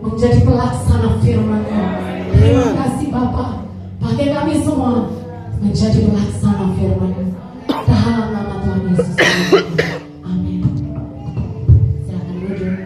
menjadi pelaksana firman-Mu. Terima kasih Bapak. Pakai kami semua menjadi pelaksana firman-Mu. Dalam nama Tuhan Yesus. Amin. Silakan duduk.